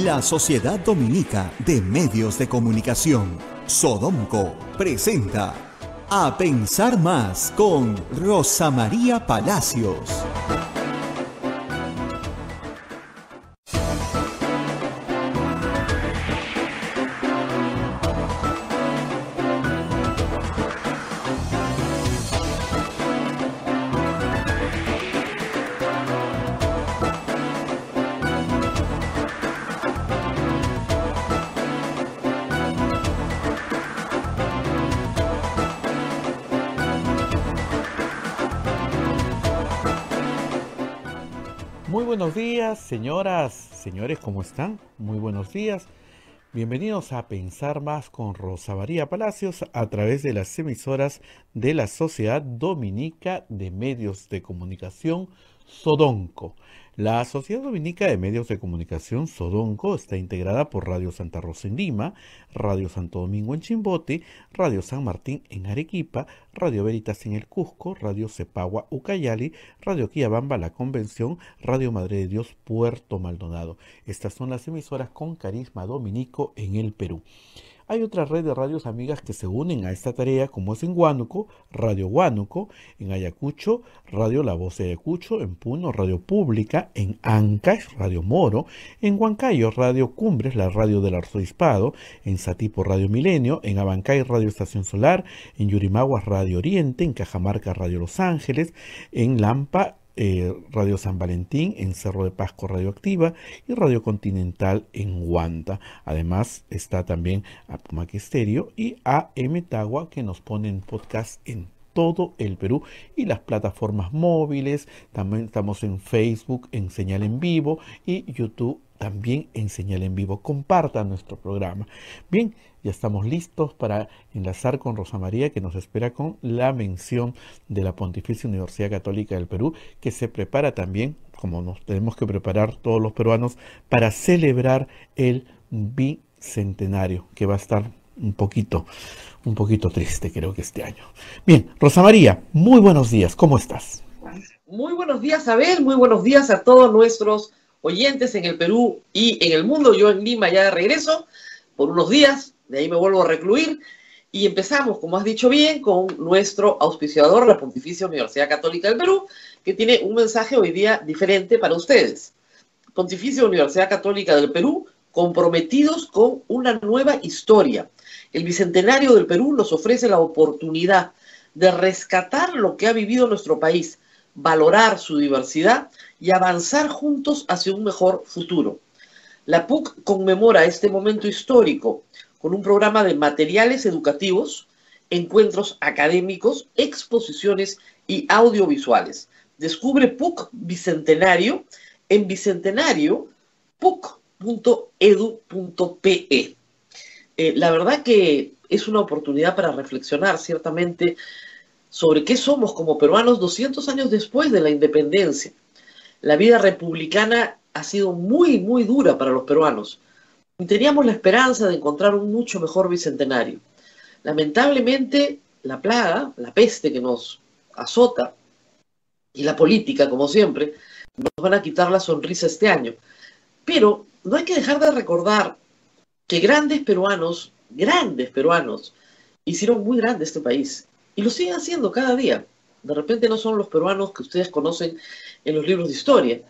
La Sociedad Dominica de Medios de Comunicación, Sodomco, presenta A Pensar Más con Rosa María Palacios. Muy buenos días, señoras, señores, ¿cómo están? Muy buenos días. Bienvenidos a Pensar Más con Rosa María Palacios a través de las emisoras de la Sociedad Dominica de Medios de Comunicación, Sodonco. La Sociedad Dominica de Medios de Comunicación, Sodonco, está integrada por Radio Santa Rosa en Lima, Radio Santo Domingo en Chimbote, Radio San Martín en Arequipa, Radio Veritas en el Cusco, Radio Cepagua Ucayali, Radio Quillabamba La Convención, Radio Madre de Dios Puerto Maldonado. Estas son las emisoras con carisma dominico en el Perú. Hay otra red de radios amigas que se unen a esta tarea, como es en Huánuco, Radio Huánuco, en Ayacucho, Radio La Voz de Ayacucho, en Puno, Radio Pública, en Ancash, Radio Moro, en Huancayo, Radio Cumbres, la radio del Arzobispado, en Satipo, Radio Milenio, en Abancay, Radio Estación Solar, en Yurimaguas, Radio Oriente, en Cajamarca, Radio Los Ángeles, en Lampa, Radio San Valentín, en Cerro de Pasco, Radio Activa, y Radio Continental en Huanta. Además está también Apumaque Estéreo y AM Tagua, que nos ponen podcast en todo el Perú, y las plataformas móviles. También estamos en Facebook en señal en vivo y YouTube también en señal en vivo. Compartan nuestro programa. Bien, ya estamos listos para enlazar con Rosa María, que nos espera con la mención de la Pontificia Universidad Católica del Perú, que se prepara también, como nos tenemos que preparar todos los peruanos, para celebrar el bicentenario, que va a estar un poquito triste, creo que este año. Bien, Rosa María, muy buenos días, ¿cómo estás? Muy buenos días, Abel, muy buenos días a todos nuestros oyentes en el Perú y en el mundo. Yo en Lima ya de regreso por unos días, de ahí me vuelvo a recluir, y empezamos, como has dicho bien, con nuestro auspiciador, la Pontificia Universidad Católica del Perú, que tiene un mensaje hoy día diferente para ustedes. Pontificia Universidad Católica del Perú, comprometidos con una nueva historia. El Bicentenario del Perú nos ofrece la oportunidad de rescatar lo que ha vivido nuestro país, valorar su diversidad y avanzar juntos hacia un mejor futuro. La PUC conmemora este momento histórico con un programa de materiales educativos, encuentros académicos, exposiciones y audiovisuales. Descubre PUC Bicentenario en bicentenario.puc.edu.pe. La verdad que es una oportunidad para reflexionar ciertamente sobre qué somos como peruanos 200 años después de la independencia. La vida republicana ha sido muy, muy dura para los peruanos. Y teníamos la esperanza de encontrar un mucho mejor bicentenario. Lamentablemente, la plaga, la peste que nos azota, y la política, como siempre, nos van a quitar la sonrisa este año. Pero no hay que dejar de recordar que grandes peruanos, hicieron muy grande este país. Y lo siguen haciendo cada día. De repente no son los peruanos que ustedes conocen en los libros de historia,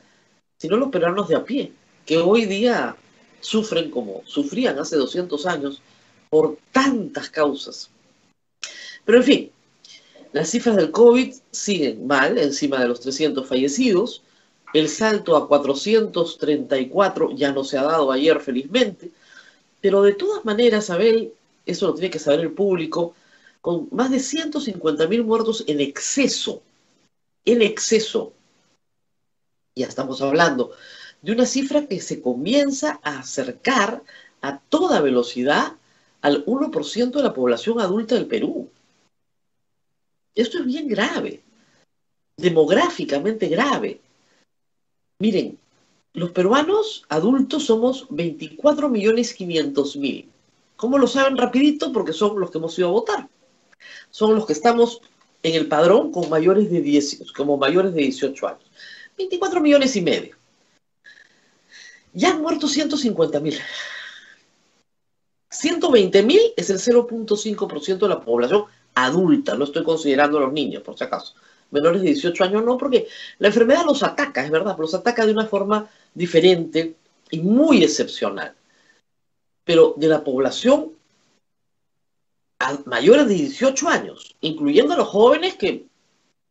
sino los peruanos de a pie, que hoy día sufren como sufrían hace 200 años por tantas causas. Pero en fin, las cifras del COVID siguen mal, encima de los 300 fallecidos. El salto a 434 ya no se ha dado ayer, felizmente. Pero de todas maneras, Abel, eso lo tiene que saber el público, con más de 150.000 muertos en exceso. Ya estamos hablando de una cifra que se comienza a acercar a toda velocidad al 1% de la población adulta del Perú. Esto es bien grave, demográficamente grave. Miren, los peruanos adultos somos 24.500.000. ¿Cómo lo saben rapidito? Porque son los que hemos ido a votar. Son los que estamos en el padrón como mayores de 18 años. 24,5 millones. Ya han muerto 150.000. 120.000 es el 0.5% de la población adulta, no estoy considerando a los niños, por si acaso. Menores de 18 años no, porque la enfermedad los ataca, es verdad, los ataca de una forma diferente y muy excepcional. Pero de la población mayores de 18 años, incluyendo a los jóvenes que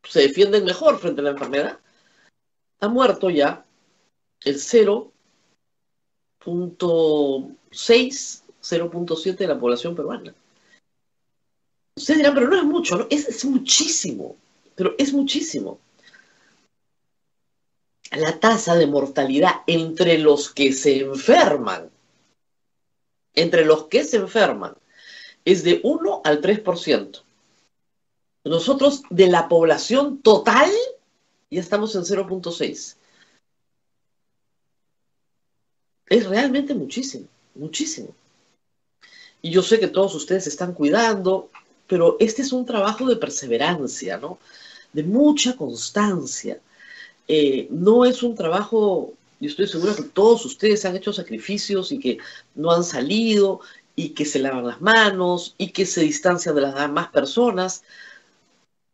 se defienden mejor frente a la enfermedad, ha muerto ya el 0.6, 0.7 de la población peruana. Ustedes dirán, pero no es mucho, ¿no? Es muchísimo, pero es muchísimo. La tasa de mortalidad entre los que se enferman, es de 1 al 3%. Nosotros, de la población total, ya estamos en 0.6. Es realmente muchísimo, muchísimo. Y yo sé que todos ustedes se están cuidando, pero este es un trabajo de perseverancia, ¿no? De mucha constancia. No es un trabajo, yo estoy segura que todos ustedes han hecho sacrificios y que no han salido, y que se lavan las manos, y que se distancian de las demás personas,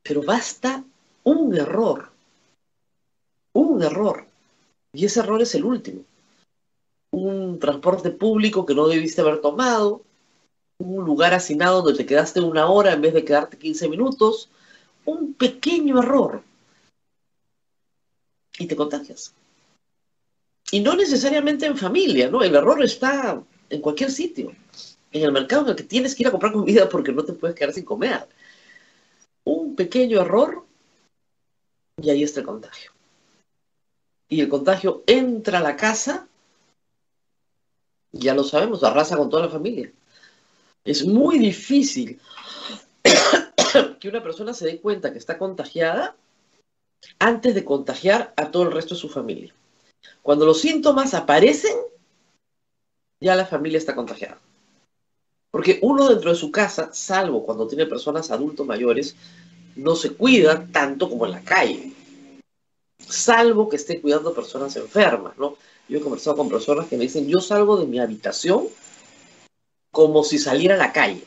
pero basta un error, y ese error es el último. Un transporte público que no debiste haber tomado, un lugar hacinado donde te quedaste 1 hora en vez de quedarte 15 minutos, un pequeño error, y te contagias. Y no necesariamente en familia, ¿no? El error está en cualquier sitio. En el mercado en el que tienes que ir a comprar comida porque no te puedes quedar sin comer. Un pequeño error y ahí está el contagio. Y el contagio entra a la casa, ya lo sabemos, arrasa con toda la familia. Es muy difícil que una persona se dé cuenta que está contagiada antes de contagiar a todo el resto de su familia. Cuando los síntomas aparecen, ya la familia está contagiada. Porque uno dentro de su casa, salvo cuando tiene personas adultos mayores, no se cuida tanto como en la calle. Salvo que esté cuidando a personas enfermas, ¿no? Yo he conversado con personas que me dicen, yo salgo de mi habitación como si saliera a la calle.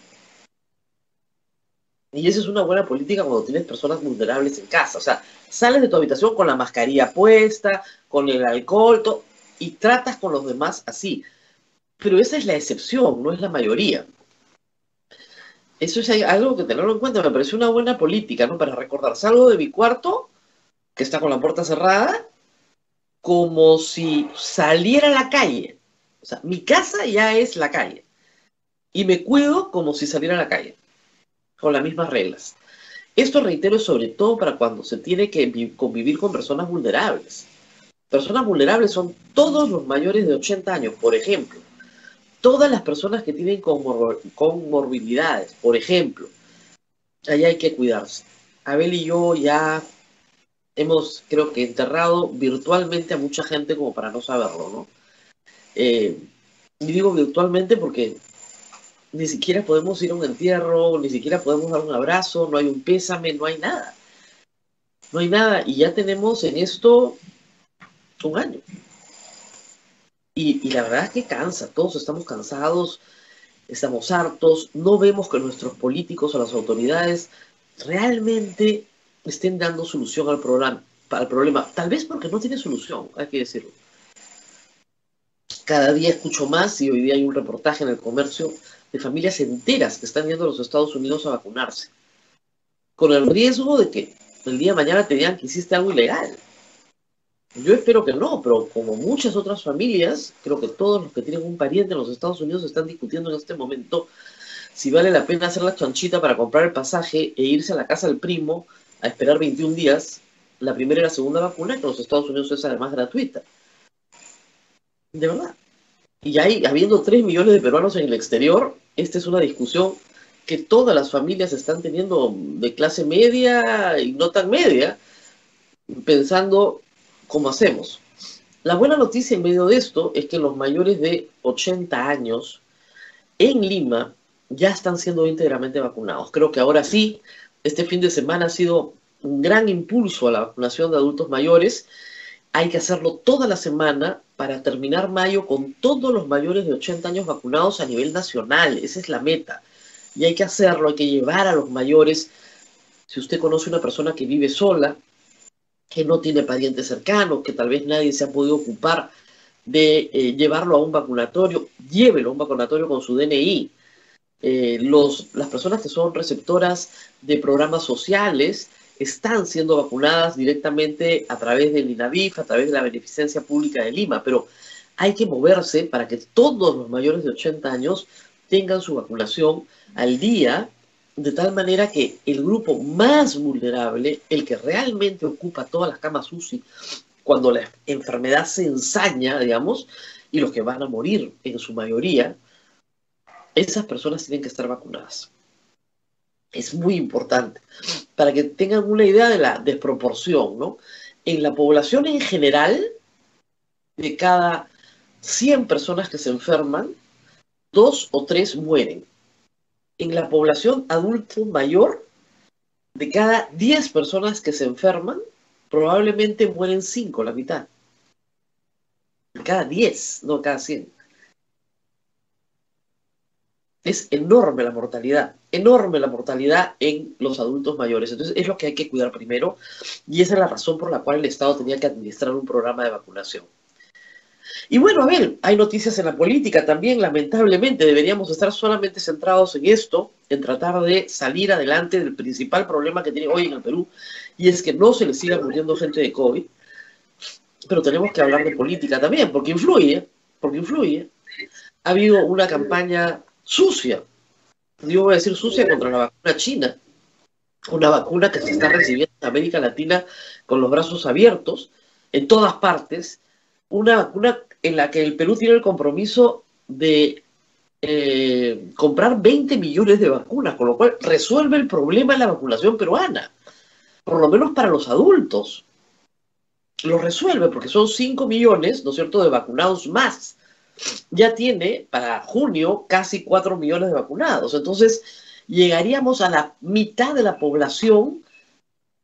Y esa es una buena política cuando tienes personas vulnerables en casa. O sea, sales de tu habitación con la mascarilla puesta, con el alcohol, y tratas con los demás así. Pero esa es la excepción, no es la mayoría. Eso es algo que tenerlo en cuenta. Me pareció una buena política, ¿no? Para recordar, salgo de mi cuarto, que está con la puerta cerrada, como si saliera a la calle. O sea, mi casa ya es la calle. Y me cuido como si saliera a la calle, con las mismas reglas. Esto, reitero, es sobre todo para cuando se tiene que convivir con personas vulnerables. Personas vulnerables son todos los mayores de 80 años, por ejemplo. Todas las personas que tienen comorbilidades, por ejemplo. Allá hay que cuidarse. Abel y yo ya hemos, creo que, enterrado virtualmente a mucha gente como para no saberlo, ¿no? Y digo virtualmente porque ni siquiera podemos ir a un entierro, ni siquiera podemos dar un abrazo, no hay un pésame, no hay nada. No hay nada, y ya tenemos en esto 1 año. Y la verdad es que cansa, todos estamos cansados, estamos hartos, no vemos que nuestros políticos o las autoridades realmente estén dando solución al problema. Tal vez porque no tiene solución, hay que decirlo. Cada día escucho más, y hoy día hay un reportaje en El Comercio de familias enteras que están yendo a los Estados Unidos a vacunarse, con el riesgo de que el día de mañana te digan que hiciste algo ilegal. Yo espero que no, pero como muchas otras familias, creo que todos los que tienen un pariente en los Estados Unidos están discutiendo en este momento si vale la pena hacer la chanchita para comprar el pasaje e irse a la casa del primo a esperar 21 días, la primera y la segunda vacuna, que en los Estados Unidos es además gratuita. De verdad. Y habiendo 3 millones de peruanos en el exterior, esta es una discusión que todas las familias están teniendo de clase media y no tan media, pensando cómo hacemos. La buena noticia en medio de esto es que los mayores de 80 años en Lima ya están siendo íntegramente vacunados. Creo que ahora sí, este fin de semana ha sido un gran impulso a la vacunación de adultos mayores. Hay que hacerlo toda la semana para terminar mayo con todos los mayores de 80 años vacunados a nivel nacional. Esa es la meta. Y hay que hacerlo, hay que llevar a los mayores. Si usted conoce una persona que vive sola, que no tiene parientes cercanos, que tal vez nadie se ha podido ocupar de llevarlo a un vacunatorio, llévelo a un vacunatorio con su DNI. Las personas que son receptoras de programas sociales están siendo vacunadas directamente a través del INAVIF, a través de la Beneficencia Pública de Lima, pero hay que moverse para que todos los mayores de 80 años tengan su vacunación al día, de tal manera que el grupo más vulnerable, el que realmente ocupa todas las camas UCI, cuando la enfermedad se ensaña, digamos, y los que van a morir en su mayoría, esas personas tienen que estar vacunadas. Es muy importante, para que tengan una idea de la desproporción, ¿no? En la población en general, de cada 100 personas que se enferman, 2 o 3 mueren. En la población adulto mayor, de cada 10 personas que se enferman, probablemente mueren 5, la mitad. De cada 10, no cada 100. Es enorme la mortalidad en los adultos mayores. Entonces es lo que hay que cuidar primero, y esa es la razón por la cual el Estado tenía que administrar un programa de vacunación. Y bueno, a ver, hay noticias en la política también, lamentablemente. Deberíamos estar solamente centrados en esto, en tratar de salir adelante del principal problema que tiene hoy en el Perú, y es que no se le siga muriendo gente de COVID. Pero tenemos que hablar de política también, porque influye. Ha habido una campaña sucia, yo voy a decir sucia, contra la vacuna china, una vacuna que se está recibiendo en América Latina con los brazos abiertos, en todas partes, una vacuna en la que el Perú tiene el compromiso de comprar 20 millones de vacunas, con lo cual resuelve el problema de la vacunación peruana, por lo menos para los adultos. Lo resuelve porque son 5 millones, ¿no es cierto?, de vacunados más. Ya tiene para junio casi 4 millones de vacunados. Entonces llegaríamos a la mitad de la población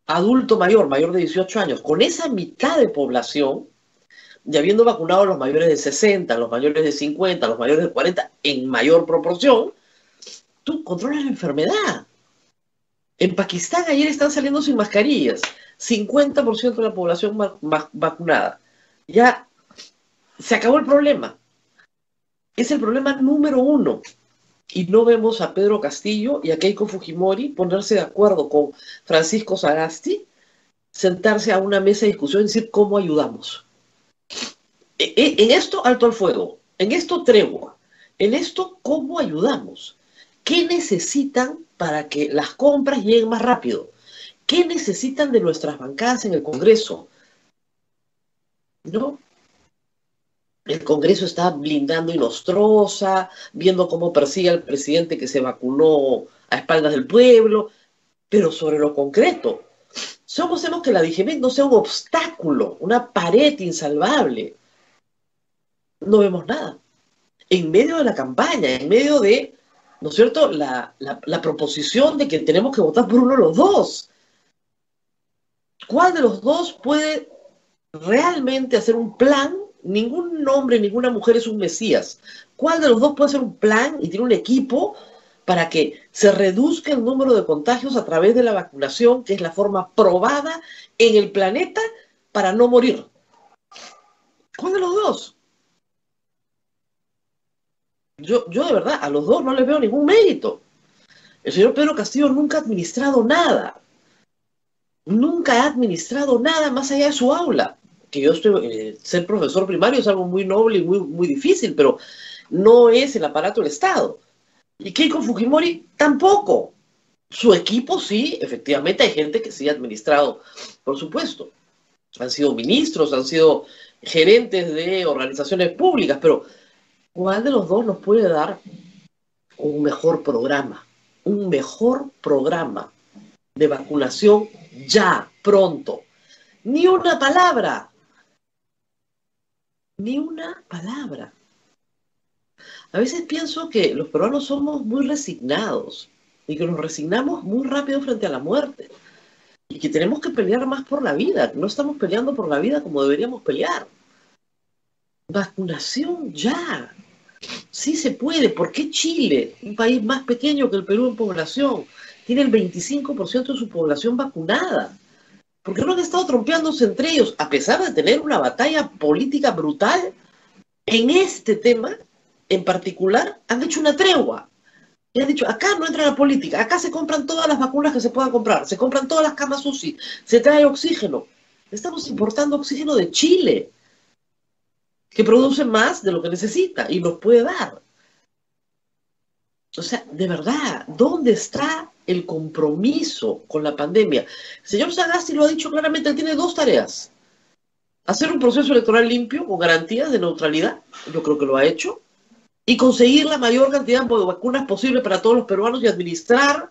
adulto mayor de 18 años. Con esa mitad de población, y habiendo vacunado a los mayores de 60, a los mayores de 50, a los mayores de 40, en mayor proporción, tú controlas la enfermedad. En Pakistán ayer están saliendo sin mascarillas, 50% de la población vacunada. Ya se acabó el problema. Es el problema número 1. Y no vemos a Pedro Castillo y a Keiko Fujimori ponerse de acuerdo con Francisco Sagasti, sentarse a una mesa de discusión y decir cómo ayudamos. En esto, alto al fuego. En esto, tregua. En esto, ¿cómo ayudamos? ¿Qué necesitan para que las compras lleguen más rápido? ¿Qué necesitan de nuestras bancadas en el Congreso? ¿No? El Congreso está blindando Inostroza, viendo cómo persigue al presidente que se vacunó a espaldas del pueblo, pero sobre lo concreto, somos hacemos que la DGMED no sea un obstáculo, una pared insalvable. No vemos nada. En medio de la campaña, en medio de, ¿no es cierto?, la proposición de que tenemos que votar por uno de los dos. ¿Cuál de los dos puede realmente hacer un plan? Ningún hombre, ninguna mujer es un mesías. ¿Cuál de los dos puede hacer un plan y tiene un equipo para que se reduzca el número de contagios a través de la vacunación, que es la forma probada en el planeta para no morir? ¿Cuál de los dos? Yo de verdad, a los dos no les veo ningún mérito. El señor Pedro Castillo nunca ha administrado nada. Nunca ha administrado nada más allá de su aula. Que yo ser profesor primario es algo muy noble y muy difícil, pero no es el aparato del Estado. Y Keiko Fujimori tampoco. Su equipo sí, efectivamente hay gente que sí ha administrado, por supuesto. Han sido ministros, han sido gerentes de organizaciones públicas, pero ¿cuál de los dos nos puede dar un mejor programa? Un mejor programa de vacunación ya, pronto. Ni una palabra. Ni una palabra. A veces pienso que los peruanos somos muy resignados y que nos resignamos muy rápido frente a la muerte y que tenemos que pelear más por la vida, que no estamos peleando por la vida como deberíamos pelear. Vacunación ya. Sí se puede. ¿Por qué Chile, un país más pequeño que el Perú en población, tiene el 25% de su población vacunada? ¿Por qué no han estado trompeándose entre ellos, a pesar de tener una batalla política brutal? En este tema, en particular, han hecho una tregua. Y han dicho, acá no entra la política, acá se compran todas las vacunas que se puedan comprar, se compran todas las camas UCI, se trae oxígeno. Estamos importando oxígeno de Chile, que produce más de lo que necesita y nos puede dar. O sea, de verdad, ¿dónde está el compromiso con la pandemia? El señor Sagasti lo ha dicho claramente, él tiene dos tareas. Hacer un proceso electoral limpio con garantías de neutralidad, yo creo que lo ha hecho, y conseguir la mayor cantidad de vacunas posible para todos los peruanos y administrar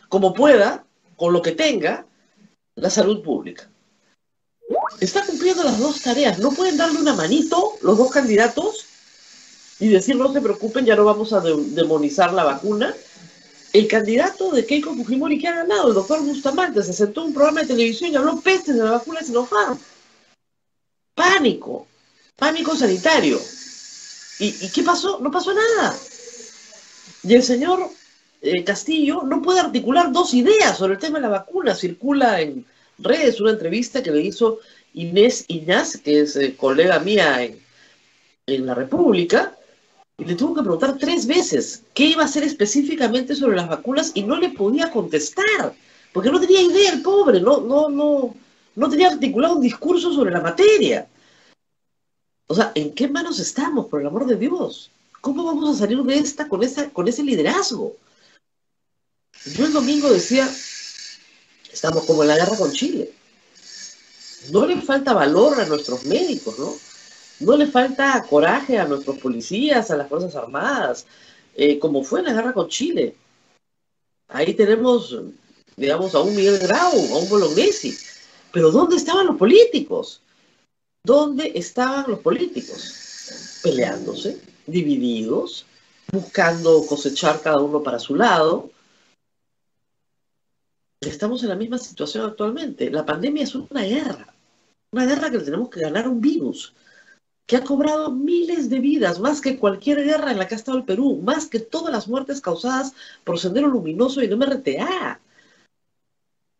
como pueda, con lo que tenga, la salud pública. Está cumpliendo las dos tareas. No pueden darle una manito los dos candidatos y decir no se preocupen, ya no vamos a demonizar la vacuna. El candidato de Keiko Fujimori que ha ganado, el doctor Bustamante, se sentó en un programa de televisión y habló pestes de la vacuna de Sinopharm. Pánico sanitario. ¿Y qué pasó? No pasó nada. Y el señor Castillo no puede articular dos ideas sobre el tema de la vacuna. Circula en redes una entrevista que le hizo Inés Iñaz, que es colega mía en La República, y le tuvo que preguntar 3 veces qué iba a hacer específicamente sobre las vacunas y no le podía contestar, porque no tenía idea el pobre, no tenía articulado un discurso sobre la materia. O sea, ¿en qué manos estamos, por el amor de Dios? ¿Cómo vamos a salir de esta con ese liderazgo? Yo el domingo decía, estamos como en la guerra con Chile. No le falta valor a nuestros médicos, ¿no? No le falta coraje a nuestros policías, a las Fuerzas Armadas, como fue en la guerra con Chile. Ahí tenemos, digamos, a un Miguel Grau, a un Bolognesi. Pero ¿dónde estaban los políticos? ¿Dónde estaban los políticos? Peleándose, divididos, buscando cosechar cada uno para su lado. Estamos en la misma situación actualmente. La pandemia es una guerra que le tenemos que ganar a un virus que ha cobrado miles de vidas, más que cualquier guerra en la que ha estado el Perú, más que todas las muertes causadas por Sendero Luminoso y el MRTA.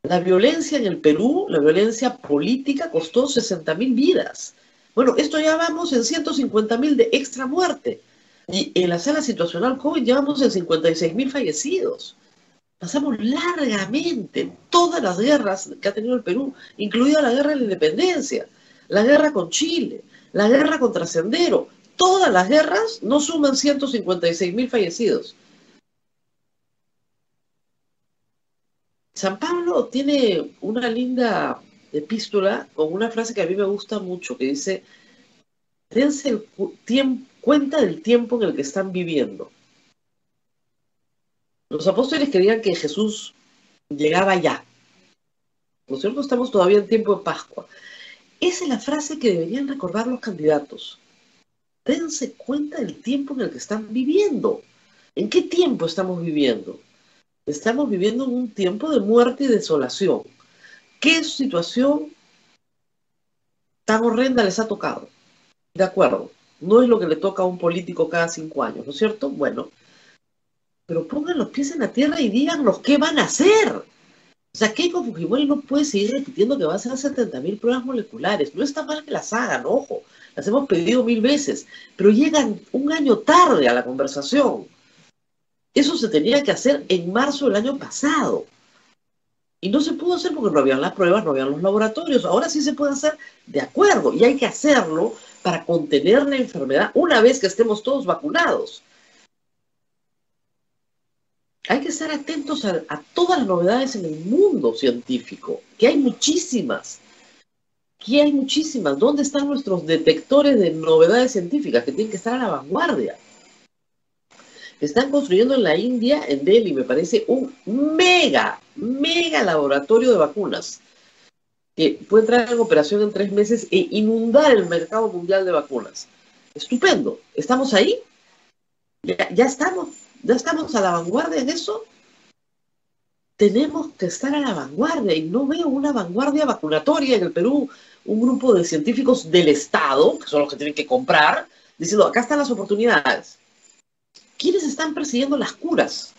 La violencia en el Perú, la violencia política, costó 60.000 vidas. Bueno, esto ya vamos en 150.000 de extra muerte. Y en la sala situacional COVID ya vamos en 56.000 fallecidos. Pasamos largamente todas las guerras que ha tenido el Perú, incluida la guerra de la independencia, la guerra con Chile, la guerra contra Sendero. Todas las guerras no suman 156.000 fallecidos. San Pablo tiene una linda epístola con una frase que a mí me gusta mucho, que dice, dense cuenta del tiempo en el que están viviendo. Los apóstoles querían que Jesús llegaba ya. Nosotros estamos todavía en tiempo de Pascua. Esa es la frase que deberían recordar los candidatos. Dense cuenta del tiempo en el que están viviendo. ¿En qué tiempo estamos viviendo? Estamos viviendo en un tiempo de muerte y desolación. ¿Qué situación tan horrenda les ha tocado? De acuerdo, no es lo que le toca a un político cada 5 años, ¿no es cierto? Bueno, pero pongan los pies en la tierra y díganos qué van a hacer. O sea, Keiko Fujimori no puede seguir repitiendo que va a hacer 70.000 pruebas moleculares. No está mal que las hagan, ojo, las hemos pedido 1000 veces, pero llegan un año tarde a la conversación. Eso se tenía que hacer en marzo del año pasado. Y no se pudo hacer porque no habían las pruebas, no habían los laboratorios. Ahora sí se puede hacer, de acuerdo, y hay que hacerlo para contener la enfermedad una vez que estemos todos vacunados. Hay que estar atentos a todas las novedades en el mundo científico, que hay muchísimas. ¿Dónde están nuestros detectores de novedades científicas que tienen que estar a la vanguardia? Están construyendo en la India, en Delhi, me parece, un mega laboratorio de vacunas que puede entrar en operación en 3 meses e inundar el mercado mundial de vacunas. Estupendo. ¿Estamos ahí? ¿Ya estamos a la vanguardia en eso? Tenemos que estar a la vanguardia y no veo una vanguardia vacunatoria en el Perú, un grupo de científicos del Estado, que son los que tienen que comprar, diciendo, acá están las oportunidades. ¿Quiénes están persiguiendo las curas?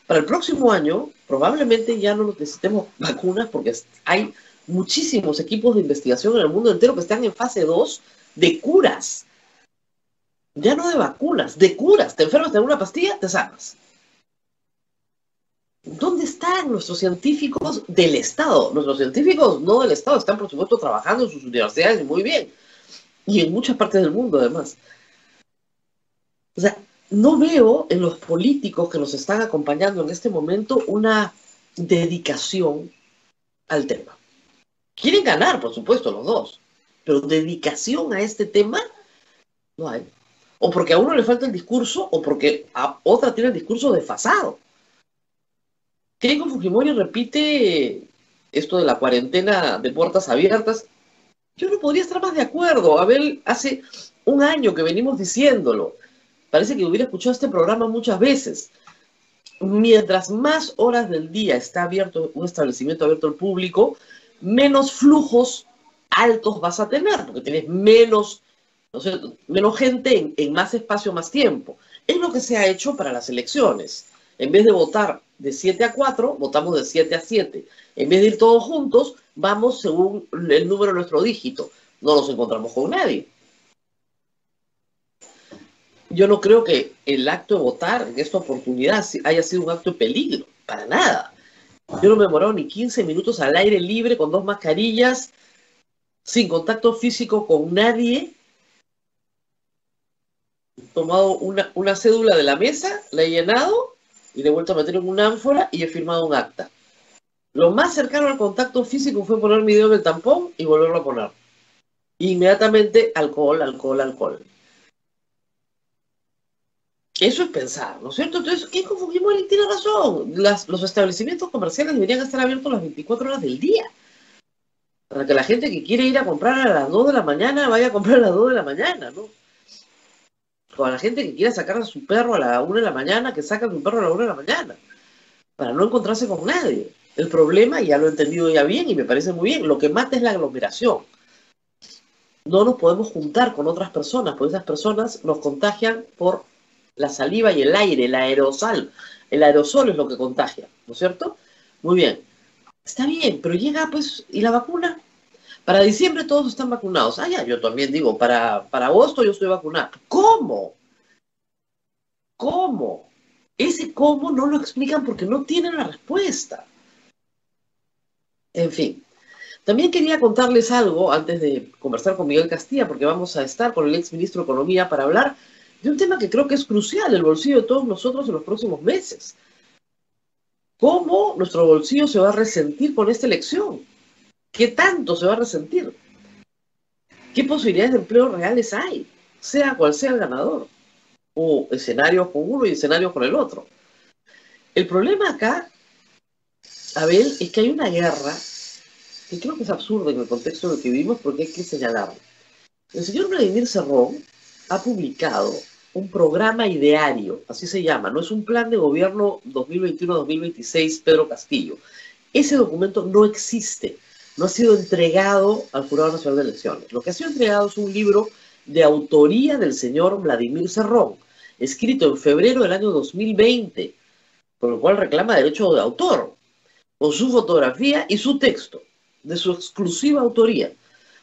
Para el próximo año, probablemente ya no necesitemos vacunas porque hay muchísimos equipos de investigación en el mundo entero que están en fase 2 de curas. Ya no de vacunas, de curas. Te enfermas de una pastilla, te sanas. ¿Dónde están nuestros científicos del Estado? Nuestros científicos no del Estado están, por supuesto, trabajando en sus universidades muy bien. Y en muchas partes del mundo, además. O sea, no veo en los políticos que nos están acompañando en este momento una dedicación al tema. Quieren ganar, por supuesto, los dos. Pero dedicación a este tema no hay. O porque a uno le falta el discurso, o porque a otra tiene el discurso desfasado. Keiko Fujimori repite esto de la cuarentena de puertas abiertas. Yo no podría estar más de acuerdo. Abel, hace un año que venimos diciéndolo. Parece que hubiera escuchado este programa muchas veces. Mientras más horas del día está abierto un establecimiento abierto al público, menos flujos altos vas a tener, porque tienes menos gente en más espacio, más tiempo. Es lo que se ha hecho para las elecciones. En vez de votar de 7 a 4, votamos de 7 a 7. En vez de ir todos juntos, vamos según el número de nuestro dígito. No nos encontramos con nadie. Yo no creo que el acto de votar en esta oportunidad haya sido un acto de peligro, para nada. Yo no me he demorado ni 15 minutos al aire libre, con 2 mascarillas, sin contacto físico con nadie. He tomado una cédula de la mesa, la he llenado y le he vuelto a meter en una ánfora y he firmado un acta. Lo más cercano al contacto físico fue poner mi dedo en el tampón y volverlo a poner. Y inmediatamente alcohol. Eso es pensar, ¿no es cierto? Entonces, Keiko Fujimori tiene razón. Los establecimientos comerciales deberían estar abiertos las 24 horas del día. Para que la gente que quiere ir a comprar a las 2 de la mañana vaya a comprar a las 2 de la mañana, ¿no? O a la gente que quiera sacar a su perro a la 1 de la mañana, que saca a su perro a la 1 de la mañana. Para no encontrarse con nadie. El problema, ya lo he entendido ya bien y me parece muy bien, lo que mata es la aglomeración. No nos podemos juntar con otras personas, porque esas personas nos contagian por la saliva y el aire, el aerosol. El aerosol es lo que contagia, ¿no es cierto? Muy bien. Está bien, pero llega, pues, ¿y la vacuna? Para diciembre todos están vacunados. Ah, ya, yo también digo, para agosto yo estoy vacunado. ¿Cómo? ¿Cómo? Ese cómo no lo explican porque no tienen la respuesta. En fin. También quería contarles algo antes de conversar con Miguel Castilla, porque vamos a estar con el exministro de Economía para hablar de un tema que creo que es crucial, el bolsillo de todos nosotros en los próximos meses. ¿Cómo nuestro bolsillo se va a resentir con esta elección? ¿Qué tanto se va a resentir? ¿Qué posibilidades de empleo reales hay? Sea cual sea el ganador. O escenarios con uno y escenarios con el otro. El problema acá, Abel, es que hay una guerra que creo que es absurda en el contexto en el que vivimos porque hay que señalarlo. El señor Vladimir Cerrón ha publicado un programa ideario, así se llama, no es un plan de gobierno 2021-2026 Pedro Castillo. Ese documento no existe, no ha sido entregado al Jurado Nacional de Elecciones. Lo que ha sido entregado es un libro de autoría del señor Vladimir Cerrón, escrito en febrero del año 2020, por lo cual reclama derecho de autor, con su fotografía y su texto, de su exclusiva autoría,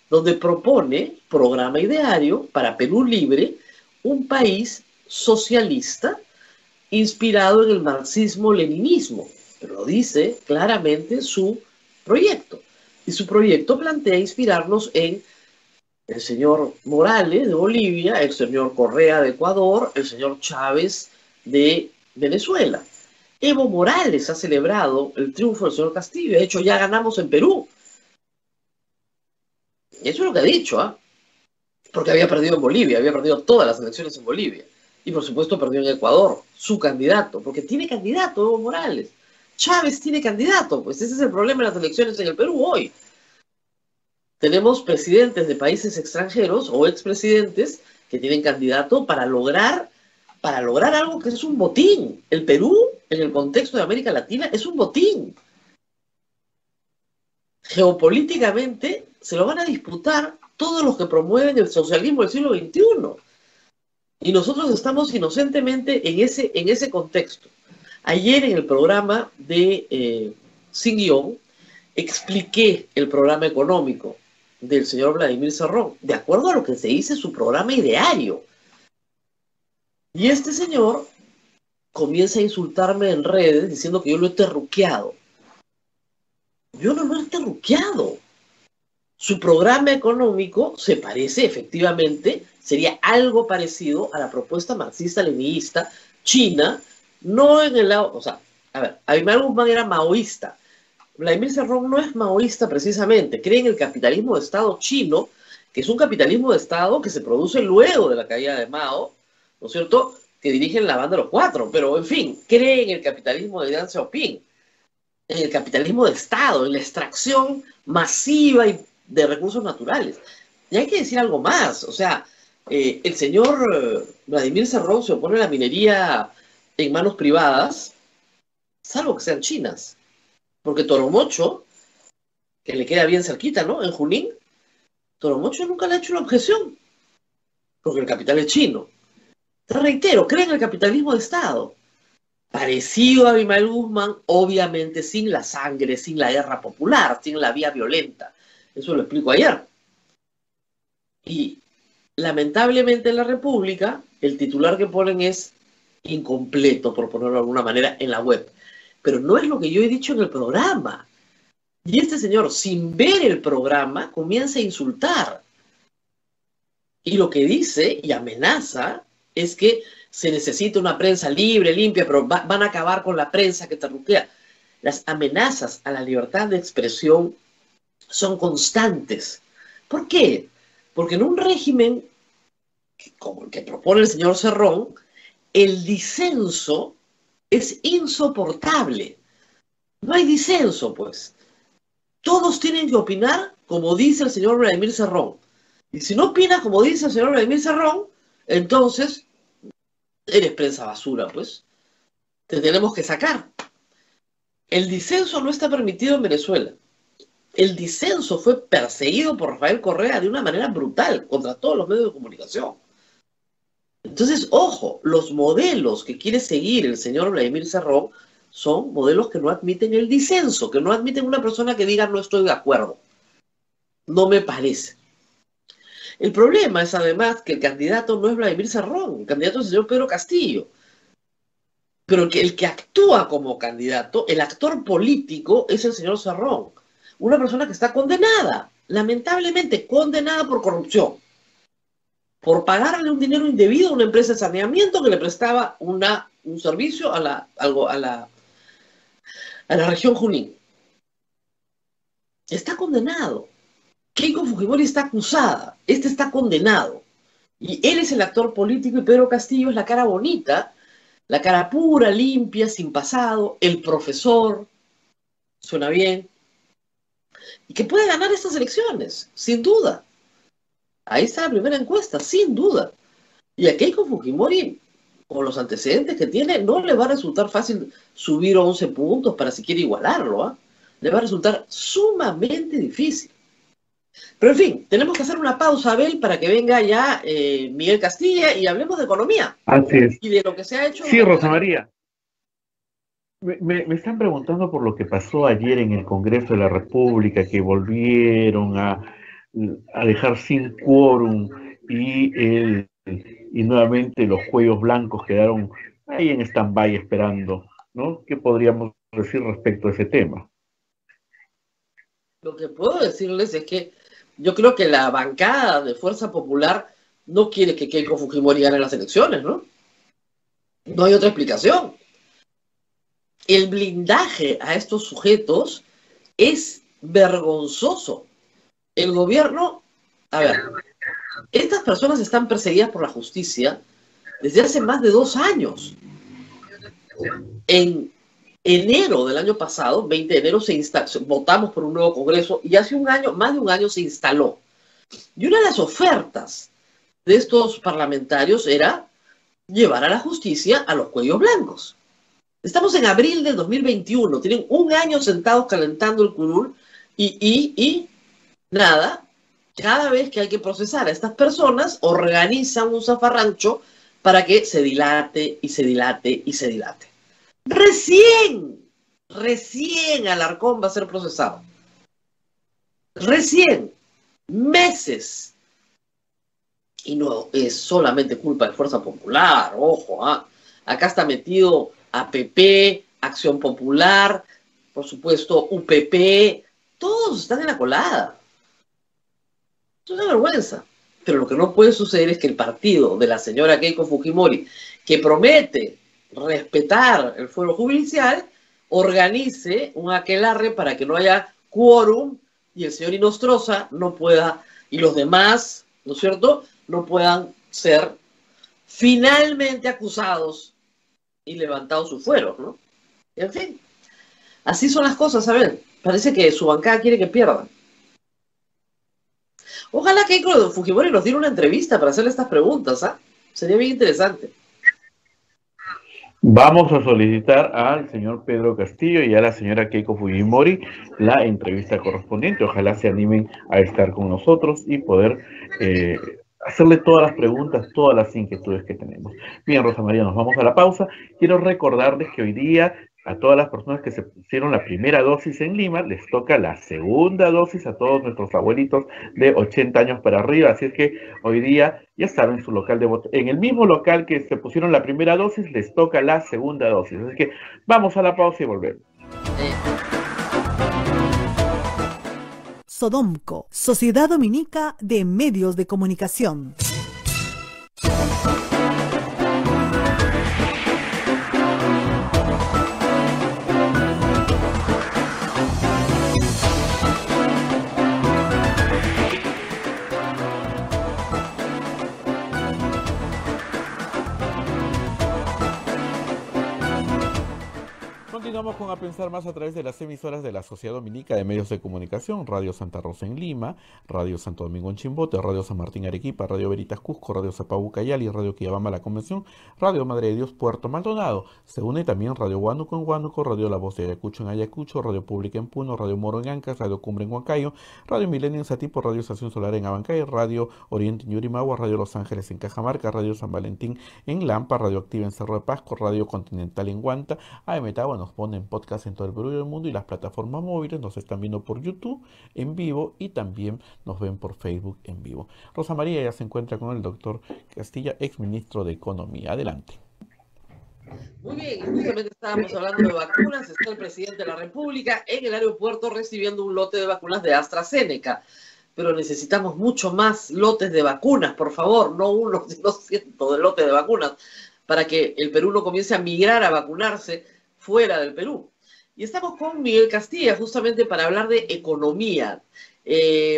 donde propone programa ideario para Perú Libre, un país socialista inspirado en el marxismo-leninismo, pero lo dice claramente su proyecto. Y su proyecto plantea inspirarnos en el señor Morales de Bolivia, el señor Correa de Ecuador, el señor Chávez de Venezuela. Evo Morales ha celebrado el triunfo del señor Castillo, de hecho ya ganamos en Perú. Eso es lo que ha dicho, ¿ah? Porque había perdido en Bolivia, había perdido todas las elecciones en Bolivia. Y por supuesto perdió en Ecuador, su candidato, porque tiene candidato Evo Morales. Chávez tiene candidato, pues ese es el problema de las elecciones en el Perú hoy. Tenemos presidentes de países extranjeros o expresidentes que tienen candidato para lograr algo que es un botín. El Perú, en el contexto de América Latina, es un botín. Geopolíticamente se lo van a disputar todos los que promueven el socialismo del siglo XXI. Y nosotros estamos inocentemente en ese contexto. Ayer en el programa de Sin Guión expliqué el programa económico del señor Vladimir Cerrón, de acuerdo a lo que se dice en su programa ideario. Y este señor comienza a insultarme en redes diciendo que yo lo he terruqueado. Yo no lo he terruqueado. Su programa económico se parece, efectivamente, sería algo parecido a la propuesta marxista-leninista china, no en el lado, o sea, a ver, Abimael Guzmán era maoísta. Vladimir Cerrón no es maoísta precisamente, cree en el capitalismo de Estado chino, que es un capitalismo de Estado que se produce luego de la caída de Mao, ¿no es cierto?, que dirigen la banda de los cuatro, pero en fin, cree en el capitalismo de Deng Xiaoping, en el capitalismo de Estado, en la extracción masiva de recursos naturales. Y hay que decir algo más, o sea, el señor Vladimir Cerrón se opone a la minería en manos privadas, salvo que sean chinas, porque Toromocho, que le queda bien cerquita, ¿no?, en Junín, Toromocho nunca le ha hecho una objeción, porque el capital es chino. Te reitero, cree en el capitalismo de Estado, parecido a Abimael Guzmán, obviamente sin la sangre, sin la guerra popular, sin la vía violenta. Eso lo explico ayer. Y lamentablemente en la República, el titular que ponen es incompleto, por ponerlo de alguna manera, en la web. Pero no es lo que yo he dicho en el programa. Y este señor, sin ver el programa, comienza a insultar. Y lo que dice y amenaza es que se necesita una prensa libre, limpia, pero van a acabar con la prensa que terruquea. Las amenazas a la libertad de expresión son constantes. ¿Por qué? Porque en un régimen como el que propone el señor Cerrón, el disenso es insoportable. No hay disenso, pues. Todos tienen que opinar como dice el señor Vladimir Cerrón. Y si no opinas como dice el señor Vladimir Cerrón, entonces eres prensa basura, pues. Te tenemos que sacar. El disenso no está permitido en Venezuela. El disenso fue perseguido por Rafael Correa de una manera brutal contra todos los medios de comunicación. Entonces, ojo, los modelos que quiere seguir el señor Vladimir Cerrón son modelos que no admiten el disenso, que no admiten una persona que diga no estoy de acuerdo. No me parece. El problema es además que el candidato no es Vladimir Cerrón, el candidato es el señor Pedro Castillo. Pero el que actúa como candidato, el actor político, es el señor Cerrón. Una persona que está condenada, lamentablemente condenada por corrupción, por pagarle un dinero indebido a una empresa de saneamiento que le prestaba un servicio a la región Junín. Está condenado. Keiko Fujimori está acusada, este está condenado. Y él es el actor político y Pedro Castillo es la cara bonita, la cara pura, limpia, sin pasado, el profesor, suena bien, y que puede ganar estas elecciones, sin duda. Ahí está la primera encuesta, sin duda. Y a Keiko Fujimori, con los antecedentes que tiene, no le va a resultar fácil subir 11 puntos para siquiera igualarlo, ¿eh? Le va a resultar sumamente difícil. Pero en fin, tenemos que hacer una pausa, Abel, para que venga ya Miguel Castilla y hablemos de economía. Así es. Y de lo que se ha hecho. Sí, Rosa María. Me están preguntando por lo que pasó ayer en el Congreso de la República, que volvieron a dejar sin quórum y nuevamente los cuellos blancos quedaron ahí en stand-by esperando, ¿no? ¿Qué podríamos decir respecto a ese tema? Lo que puedo decirles es que yo creo que la bancada de Fuerza Popular no quiere que Keiko Fujimori gane las elecciones, ¿no? No hay otra explicación. El blindaje a estos sujetos es vergonzoso. El gobierno, a ver, estas personas están perseguidas por la justicia desde hace más de 2 años. En enero del año pasado, 20 de enero, votamos por un nuevo Congreso y hace un año, más de un año, se instaló. Y una de las ofertas de estos parlamentarios era llevar a la justicia a los cuellos blancos. Estamos en abril del 2021, tienen un año sentados calentando el curul y Nada, cada vez que hay que procesar a estas personas, organizan un zafarrancho para que se dilate y se dilate y se dilate. Recién Alarcón va a ser procesado. Recién, meses. Y no es solamente culpa de Fuerza Popular, ojo, acá está metido APP, Acción Popular, por supuesto UPP, todos están en la colada. Es una vergüenza. Pero lo que no puede suceder es que el partido de la señora Keiko Fujimori, que promete respetar el fuero judicial, organice un aquelarre para que no haya quórum y el señor Inostroza no pueda, y los demás, ¿no es cierto?, no puedan ser finalmente acusados y levantados sus fueros, ¿no? En fin, así son las cosas, ¿saben? Parece que su bancada quiere que pierdan. Ojalá que Keiko Fujimori nos diera una entrevista para hacerle estas preguntas, ¿ah? Sería bien interesante. Vamos a solicitar al señor Pedro Castillo y a la señora Keiko Fujimori la entrevista correspondiente. Ojalá se animen a estar con nosotros y poder hacerle todas las preguntas, todas las inquietudes que tenemos. Bien, Rosa María, nos vamos a la pausa. Quiero recordarles que hoy día a todas las personas que se pusieron la primera dosis en Lima, les toca la segunda dosis a todos nuestros abuelitos de 80 años para arriba. Así es que hoy día, ya saben, su local de voto, en el mismo local que se pusieron la primera dosis, les toca la segunda dosis. Así que vamos a la pausa y volvemos. Sodomco, Sociedad Dominica de Medios de Comunicación. Continuamos con A Pensar Más a través de las emisoras de la Sociedad Dominica de Medios de Comunicación, Radio Santa Rosa en Lima, Radio Santo Domingo en Chimbote, Radio San Martín Arequipa, Radio Veritas Cusco, Radio Zapaú Cayali, Radio Quillabamba La Convención, Radio Madre de Dios Puerto Maldonado. Se une también Radio Huánuco en Huánuco, Radio La Voz de Ayacucho en Ayacucho, Radio Pública en Puno, Radio Moro en Ancas, Radio Cumbre en Huancayo, Radio Milenio en Satipo, Radio Estación Solar en Abancay, Radio Oriente en Yurimagua, Radio Los Ángeles en Cajamarca, Radio San Valentín en Lampa, Radio Activa en Cerro de Pasco, Radio Continental en Huanta. AM Tagua nos pone en podcast en todo el Perú y el mundo, y las plataformas móviles nos están viendo por YouTube en vivo y también nos ven por Facebook en vivo. Rosa María ya se encuentra con el doctor Castilla, exministro de Economía. Adelante. Muy bien, justamente estábamos hablando de vacunas. Está el presidente de la República en el aeropuerto recibiendo un lote de vacunas de AstraZeneca. Pero necesitamos mucho más lotes de vacunas, por favor, no uno, sino cientos de lotes de vacunas, para que el Perú no comience a migrar a vacunarse fuera del Perú. Y estamos con Miguel Castilla justamente para hablar de economía.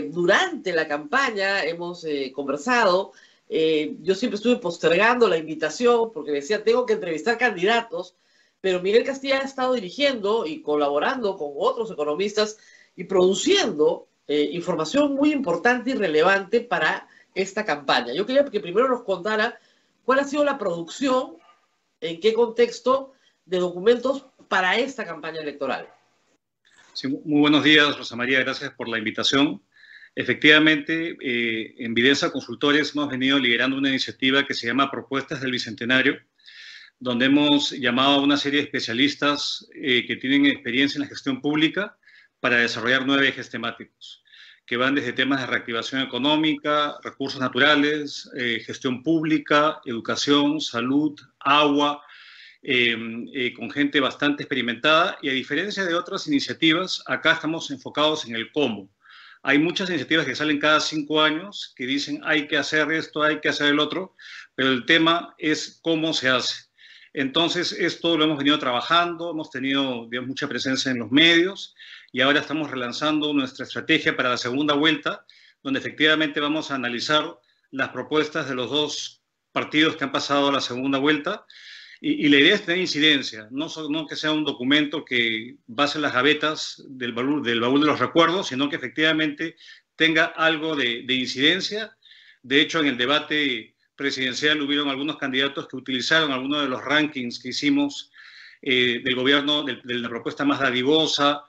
Durante la campaña hemos conversado, yo siempre estuve postergando la invitación porque decía, tengo que entrevistar candidatos, pero Miguel Castilla ha estado dirigiendo y colaborando con otros economistas y produciendo información muy importante y relevante para esta campaña. Yo quería que primero nos contara cuál ha sido la producción, en qué contexto, de documentos para esta campaña electoral. Sí, muy buenos días, Rosa María, gracias por la invitación. Efectivamente, en Vidensa Consultores hemos venido liderando una iniciativa que se llama Propuestas del Bicentenario, donde hemos llamado a una serie de especialistas que tienen experiencia en la gestión pública para desarrollar 9 ejes temáticos, que van desde temas de reactivación económica, recursos naturales, gestión pública, educación, salud, agua, con gente bastante experimentada, y a diferencia de otras iniciativas, acá estamos enfocados en el cómo. Hay muchas iniciativas que salen cada 5 años que dicen hay que hacer esto, hay que hacer el otro, pero el tema es cómo se hace. Entonces, esto lo hemos venido trabajando, hemos tenido, digamos, mucha presencia en los medios, y ahora estamos relanzando nuestra estrategia para la segunda vuelta, donde efectivamente vamos a analizar las propuestas de los 2 partidos que han pasado a la segunda vuelta. Y la idea es tener incidencia, no que sea un documento que base en las gavetas del baúl de los recuerdos, sino que efectivamente tenga algo de incidencia. De hecho, en el debate presidencial hubieron algunos candidatos que utilizaron algunos de los rankings que hicimos del gobierno, de la propuesta más dadivosa,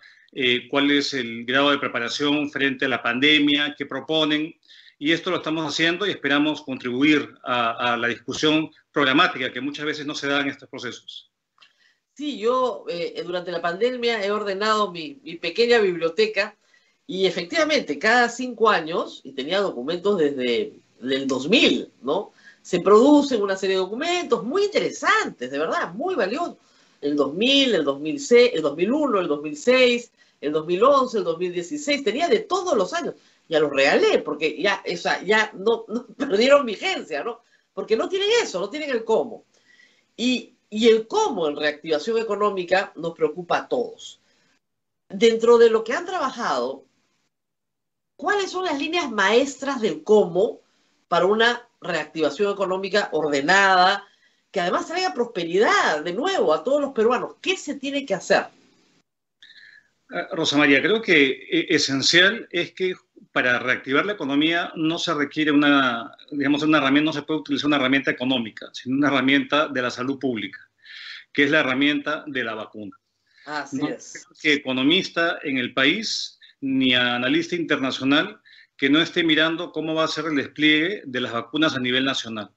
cuál es el grado de preparación frente a la pandemia, qué proponen, y esto lo estamos haciendo y esperamos contribuir a la discusión programática que muchas veces no se da en estos procesos. Sí, yo durante la pandemia he ordenado mi pequeña biblioteca y efectivamente cada 5 años, y tenía documentos desde el 2000, ¿no? Se producen una serie de documentos muy interesantes, de verdad, muy valiosos. El 2000, el 2006, el 2001, el 2006, el 2011, el 2016, tenía de todos los años. Ya los regalé porque ya no perdieron vigencia, ¿no? Porque no tienen eso, no tienen el cómo. Y el cómo en reactivación económica nos preocupa a todos. Dentro de lo que han trabajado, ¿cuáles son las líneas maestras del cómo para una reactivación económica ordenada, que además traiga prosperidad de nuevo a todos los peruanos? ¿Qué se tiene que hacer? Rosa María, creo que esencial es que para reactivar la economía no se requiere una herramienta, no se puede utilizar una herramienta económica, sino una herramienta de la salud pública, que es la herramienta de la vacuna. Así No es. creo que economista en el país ni analista internacional que no esté mirando cómo va a ser el despliegue de las vacunas a nivel nacional.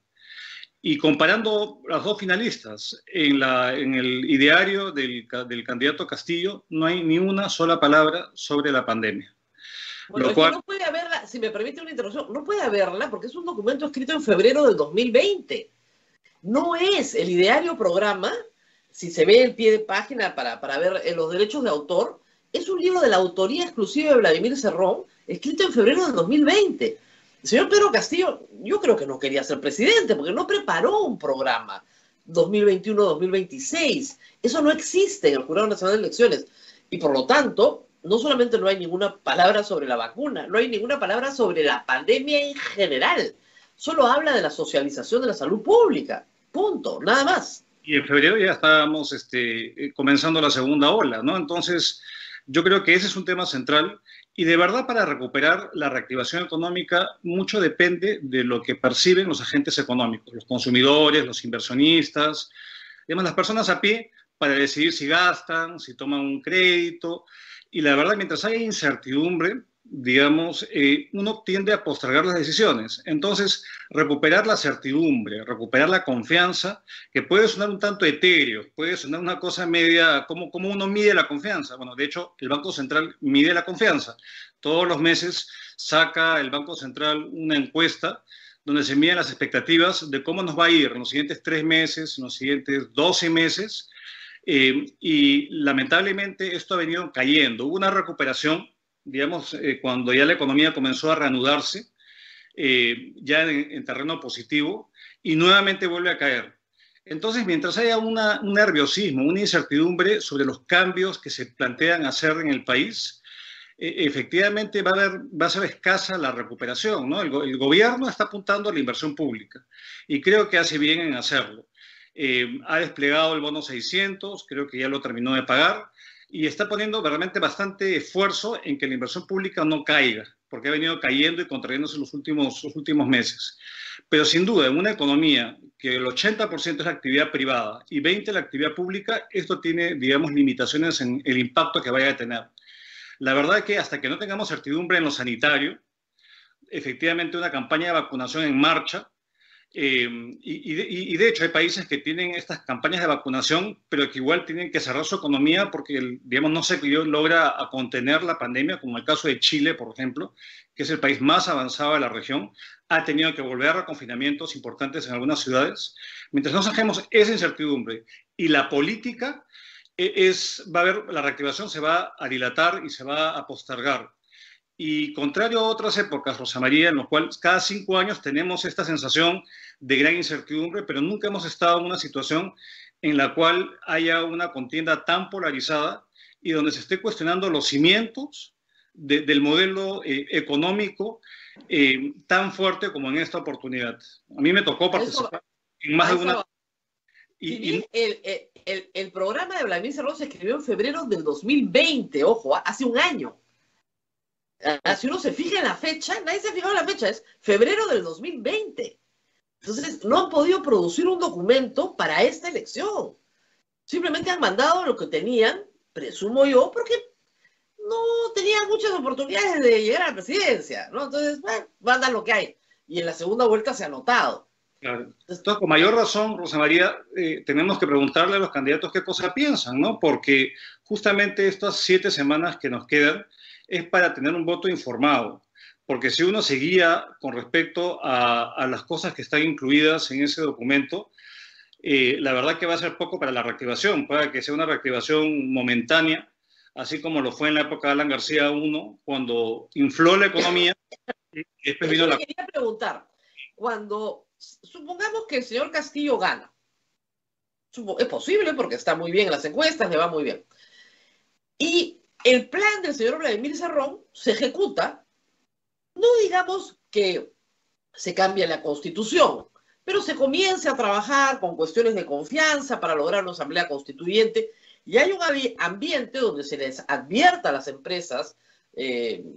Y comparando las dos finalistas, en el ideario del candidato Castillo no hay ni una sola palabra sobre la pandemia. Bueno, que no puede haberla, si me permite una interrupción, no puede haberla porque es un documento escrito en febrero del 2020. No es el ideario programa, si se ve el pie de página para ver los derechos de autor, es un libro de la autoría exclusiva de Vladimir Cerrón, escrito en febrero del 2020. El señor Pedro Castillo, yo creo que no quería ser presidente porque no preparó un programa 2021-2026. Eso no existe en el Jurado Nacional de Elecciones. Y por lo tanto, no solamente no hay ninguna palabra sobre la vacuna, no hay ninguna palabra sobre la pandemia en general. Solo habla de la socialización de la salud pública. Punto, nada más. Y en febrero ya estábamos comenzando la segunda ola, ¿no? Entonces, yo creo que ese es un tema central. Y de verdad, para recuperar la reactivación económica, mucho depende de lo que perciben los agentes económicos, los consumidores, los inversionistas, digamos, las personas a pie, para decidir si gastan, si toman un crédito. Y la verdad, mientras haya incertidumbre, digamos, uno tiende a postergar las decisiones. Entonces, recuperar la certidumbre, recuperar la confianza, que puede sonar un tanto etéreo, puede sonar una cosa media, ¿cómo uno mide la confianza? Bueno, de hecho, el Banco Central mide la confianza. Todos los meses saca el Banco Central una encuesta donde se miden las expectativas de cómo nos va a ir en los siguientes 3 meses, en los siguientes 12 meses, y lamentablemente esto ha venido cayendo. Hubo una recuperación, digamos, cuando ya la economía comenzó a reanudarse, ya en terreno positivo, y nuevamente vuelve a caer. Entonces, mientras haya un nerviosismo, una incertidumbre sobre los cambios que se plantean hacer en el país, efectivamente va a ser escasa la recuperación, ¿no? El gobierno está apuntando a la inversión pública, y creo que hace bien en hacerlo. Ha desplegado el bono 600, creo que ya lo terminó de pagar, y está poniendo realmente bastante esfuerzo en que la inversión pública no caiga, porque ha venido cayendo y contrayéndose los últimos meses. Pero sin duda, en una economía que el 80% es la actividad privada y 20% la actividad pública, esto tiene, digamos, limitaciones en el impacto que vaya a tener. La verdad es que hasta que no tengamos certidumbre en lo sanitario, efectivamente una campaña de vacunación en marcha, y de hecho hay países que tienen estas campañas de vacunación, pero que igual tienen que cerrar su economía porque, digamos, no se logra contener la pandemia, como el caso de Chile, por ejemplo, que es el país más avanzado de la región, ha tenido que volver a confinamientos importantes en algunas ciudades. Mientras no saquemos esa incertidumbre y la política, la reactivación se va a dilatar y se va a postergar. Y contrario a otras épocas, Rosa María, en las cuales cada 5 años tenemos esta sensación de gran incertidumbre, pero nunca hemos estado en una situación en la cual haya una contienda tan polarizada y donde se esté cuestionando los cimientos del modelo económico tan fuerte como en esta oportunidad. A mí me tocó participar en más de una... El programa de Vladimir Cerrón se escribió en febrero del 2020, ojo, hace un año. Si uno se fija en la fecha, nadie se ha fijado en la fecha, es febrero del 2020. Entonces, no han podido producir un documento para esta elección. Simplemente han mandado lo que tenían, presumo yo, porque no tenía muchas oportunidades de llegar a la presidencia, ¿no? Entonces, bueno, va a dar lo que hay. Y en la segunda vuelta se ha notado. Claro. Entonces, con mayor razón, Rosa María, tenemos que preguntarle a los candidatos qué cosa piensan, ¿no? Porque justamente estas 7 semanas que nos quedan es para tener un voto informado. Porque si uno se guía con respecto a las cosas que están incluidas en ese documento, la verdad que va a ser poco para la reactivación. Puede que sea una reactivación momentánea, así como lo fue en la época de Alan García I, cuando infló la economía. Y después vino quería preguntar, cuando supongamos que el señor Castillo gana, es posible porque está muy bien en las encuestas, le va muy bien, y el plan del señor Vladimir Cerrón se ejecuta, no digamos que se cambie la Constitución, pero se comience a trabajar con cuestiones de confianza para lograr una asamblea constituyente, y hay un ambiente donde se les advierta a las empresas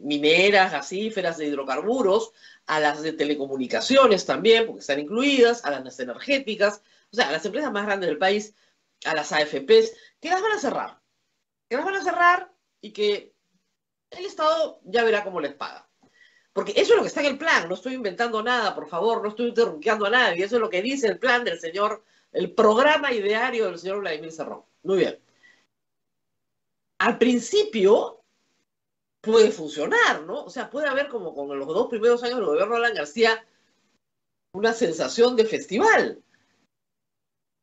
mineras, gasíferas, de hidrocarburos, a las de telecomunicaciones también, porque están incluidas, a las energéticas, o sea, a las empresas más grandes del país, a las AFPs, que las van a cerrar y que el Estado ya verá cómo les paga. Porque eso es lo que está en el plan, no estoy inventando nada, por favor, no estoy interrumpiendo a nadie, eso es lo que dice el plan del señor, el programa ideario del señor Vladimir Cerrón. Muy bien. Al principio puede funcionar, ¿no? O sea, puede haber como con los 2 primeros años del gobierno de Alan García una sensación de festival.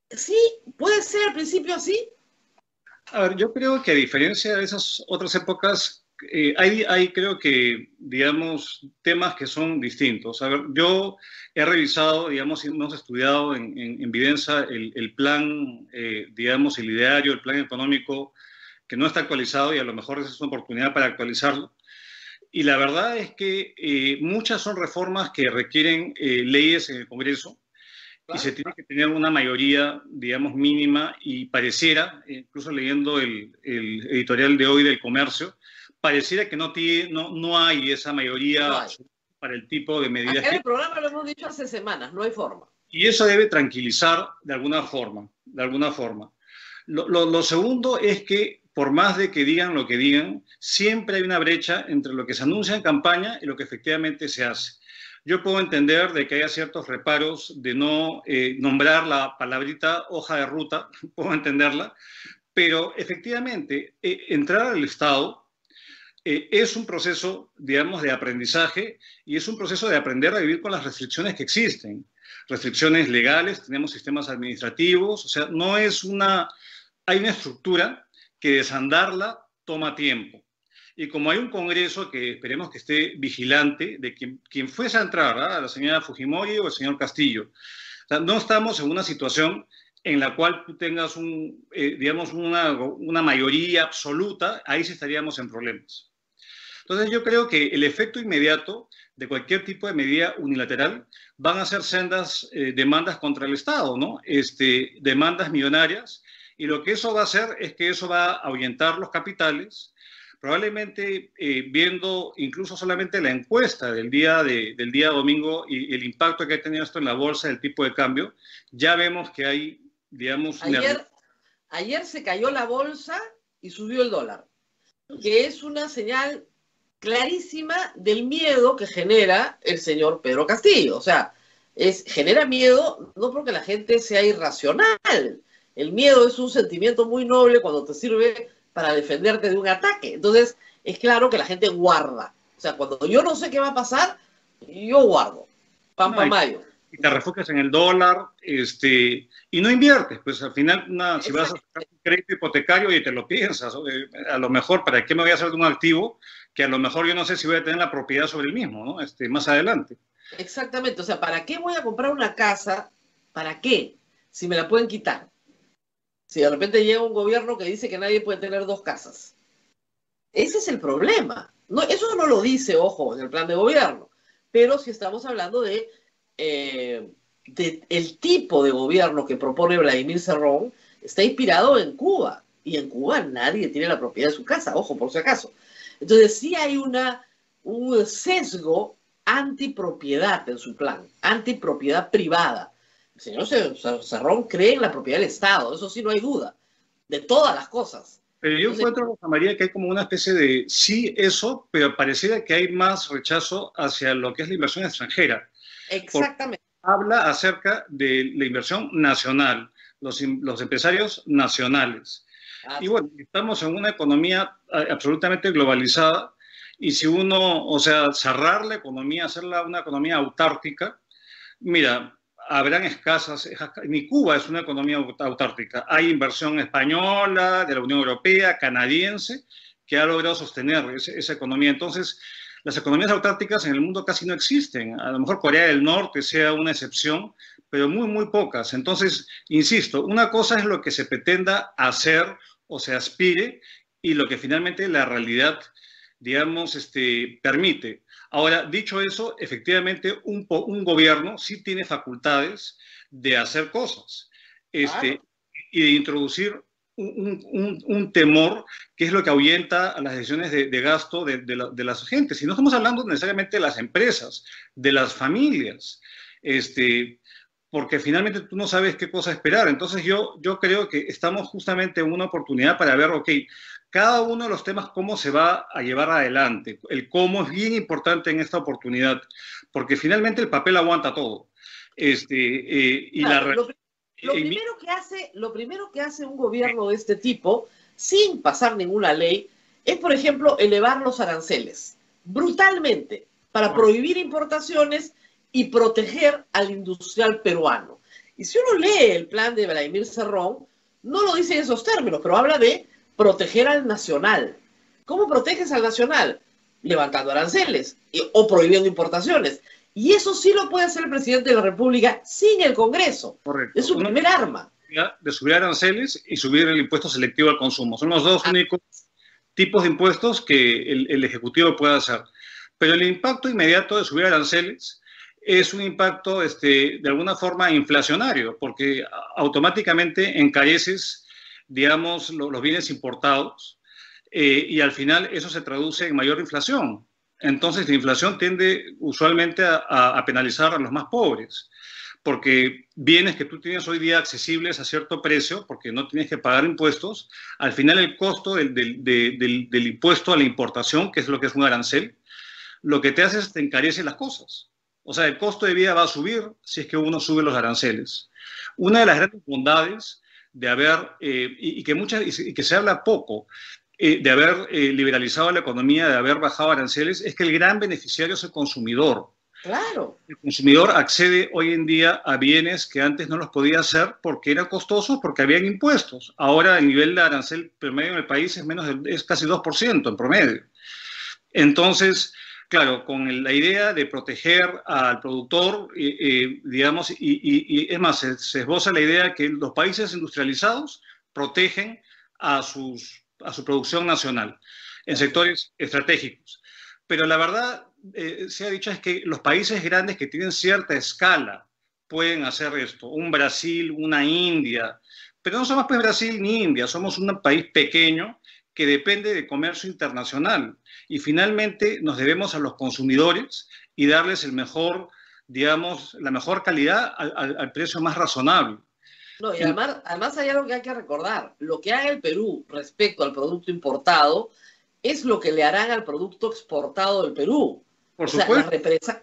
Sí, puede ser al principio así. A ver, yo creo que a diferencia de esas otras épocas, hay creo que, digamos, temas que son distintos. A ver, yo he revisado, digamos, hemos estudiado en Vidensa el plan, digamos, el ideario, el plan económico que no está actualizado y a lo mejor esa es una oportunidad para actualizarlo. Y la verdad es que muchas son reformas que requieren leyes en el Congreso y se tiene que tener una mayoría, digamos, mínima y pareciera, incluso leyendo el editorial de hoy del Comercio, pareciera que no hay esa mayoría para el tipo de medidas. Acá en el programa lo hemos dicho hace semanas, no hay forma. Y eso debe tranquilizar de alguna forma, de alguna forma. Lo segundo es que por más de que digan lo que digan, siempre hay una brecha entre lo que se anuncia en campaña y lo que efectivamente se hace. Yo puedo entender de que haya ciertos reparos de no nombrar la palabrita hoja de ruta, puedo entenderla, pero efectivamente entrar al Estado es un proceso, digamos, de aprendizaje y es un proceso de aprender a vivir con las restricciones que existen. Restricciones legales, tenemos sistemas administrativos, o sea, no es hay una estructura que desandarla toma tiempo. Y como hay un Congreso que esperemos que esté vigilante de quien fuese a entrar, ¿verdad? La señora Fujimori o el señor Castillo. O sea, no estamos en una situación en la cual tú tengas digamos, una mayoría absoluta, ahí sí estaríamos en problemas. Entonces yo creo que el efecto inmediato de cualquier tipo de medida unilateral van a ser sendas demandas contra el Estado, ¿no? Demandas millonarias. Y lo que eso va a hacer es que eso va a ahuyentar los capitales. Probablemente viendo incluso solamente la encuesta del día domingo y el impacto que ha tenido esto en la bolsa del tipo de cambio, ya vemos que hay, digamos... Ayer se cayó la bolsa y subió el dólar, que es una señal clarísima del miedo que genera el señor Pedro Castillo. O sea, genera miedo no porque la gente sea irracional. El miedo es un sentimiento muy noble cuando te sirve para defenderte de un ataque. Entonces, es claro que la gente guarda. O sea, cuando yo no sé qué va a pasar, yo guardo. Mayo. Y te refugias en el dólar, y no inviertes. Pues al final, si vas a sacar un crédito hipotecario y te lo piensas, a lo mejor, ¿para qué me voy a hacer de un activo que a lo mejor yo no sé si voy a tener la propiedad sobre el mismo, ¿no? Más adelante. Exactamente. O sea, ¿para qué voy a comprar una casa? ¿Para qué? Si me la pueden quitar. Si de repente llega un gobierno que dice que nadie puede tener 2 casas. Ese es el problema. No, eso no lo dice, ojo, en el plan de gobierno. Pero si estamos hablando de el tipo de gobierno que propone Vladimir Cerrón, está inspirado en Cuba. Y en Cuba nadie tiene la propiedad de su casa, ojo, por si acaso. Entonces sí hay un sesgo antipropiedad en su plan, antipropiedad privada. El señor Cerrón cree en la propiedad del Estado, eso sí no hay duda, de todas las cosas. Pero yo encuentro, Rosa María, que hay como una especie de sí, eso, pero pareciera que hay más rechazo hacia lo que es la inversión extranjera. Exactamente. Habla acerca de la inversión nacional, los empresarios nacionales. Y bueno, estamos en una economía absolutamente globalizada y si uno, o sea, cerrar la economía, hacerla una economía autárquica, mira, habrán escasas, ni Cuba es una economía autárquica. Hay inversión española, de la Unión Europea, canadiense, que ha logrado sostener esa economía. Entonces, las economías autárquicas en el mundo casi no existen. A lo mejor Corea del Norte sea una excepción, pero muy, muy pocas. Entonces, insisto, una cosa es lo que se pretenda hacer o se aspire y lo que finalmente la realidad, digamos, permite. Ahora, dicho eso, efectivamente, un gobierno sí tiene facultades de hacer cosas y de introducir un temor que es lo que ahuyenta a las decisiones de gasto de las gentes. Y no estamos hablando necesariamente de las empresas, de las familias, porque finalmente tú no sabes qué cosa esperar. Entonces yo creo que estamos justamente en una oportunidad para ver, ok, cada uno de los temas, cómo se va a llevar adelante. El cómo es bien importante en esta oportunidad, porque finalmente el papel aguanta todo. Lo primero que hace un gobierno de este tipo, sin pasar ninguna ley, es, por ejemplo, elevar los aranceles brutalmente para prohibir importaciones y proteger al industrial peruano. Y si uno lee el plan de Vladimir Cerrón, no lo dice en esos términos, pero habla de proteger al nacional. ¿Cómo proteges al nacional? Levantando aranceles o prohibiendo importaciones. Y eso sí lo puede hacer el presidente de la República sin el Congreso. Correcto. Es su primer arma. De subir aranceles y subir el impuesto selectivo al consumo. Son los dos únicos tipos de impuestos que el Ejecutivo puede hacer. Pero el impacto inmediato de subir aranceles es un impacto, de alguna forma, inflacionario, porque automáticamente encareces, digamos, los bienes importados y al final eso se traduce en mayor inflación. Entonces la inflación tiende usualmente a penalizar a los más pobres, porque bienes que tú tienes hoy día accesibles a cierto precio, porque no tienes que pagar impuestos, al final el costo del impuesto a la importación, que es lo que es un arancel, lo que te hace es te encarece las cosas. O sea, el costo de vida va a subir si es que uno sube los aranceles. Una de las grandes bondades de haber, y que se habla poco, de haber liberalizado la economía, de haber bajado aranceles, es que el gran beneficiario es el consumidor. Claro. El consumidor accede hoy en día a bienes que antes no los podía hacer porque eran costosos, porque habían impuestos. Ahora el nivel de arancel promedio en el país es casi 2% en promedio. Entonces, claro, con la idea de proteger al productor, digamos, y es más, se esboza la idea que los países industrializados protegen a su producción nacional en sectores estratégicos. Pero la verdad, se ha dicho, es que los países grandes que tienen cierta escala pueden hacer esto. Un Brasil, una India. Pero no somos pues Brasil ni India, somos un país pequeño que depende de comercio internacional. Y finalmente nos debemos a los consumidores y darles el mejor, digamos, la mejor calidad al precio más razonable. No, y además hay algo que hay que recordar. Lo que haga el Perú respecto al producto importado es lo que le harán al producto exportado del Perú. Por supuesto.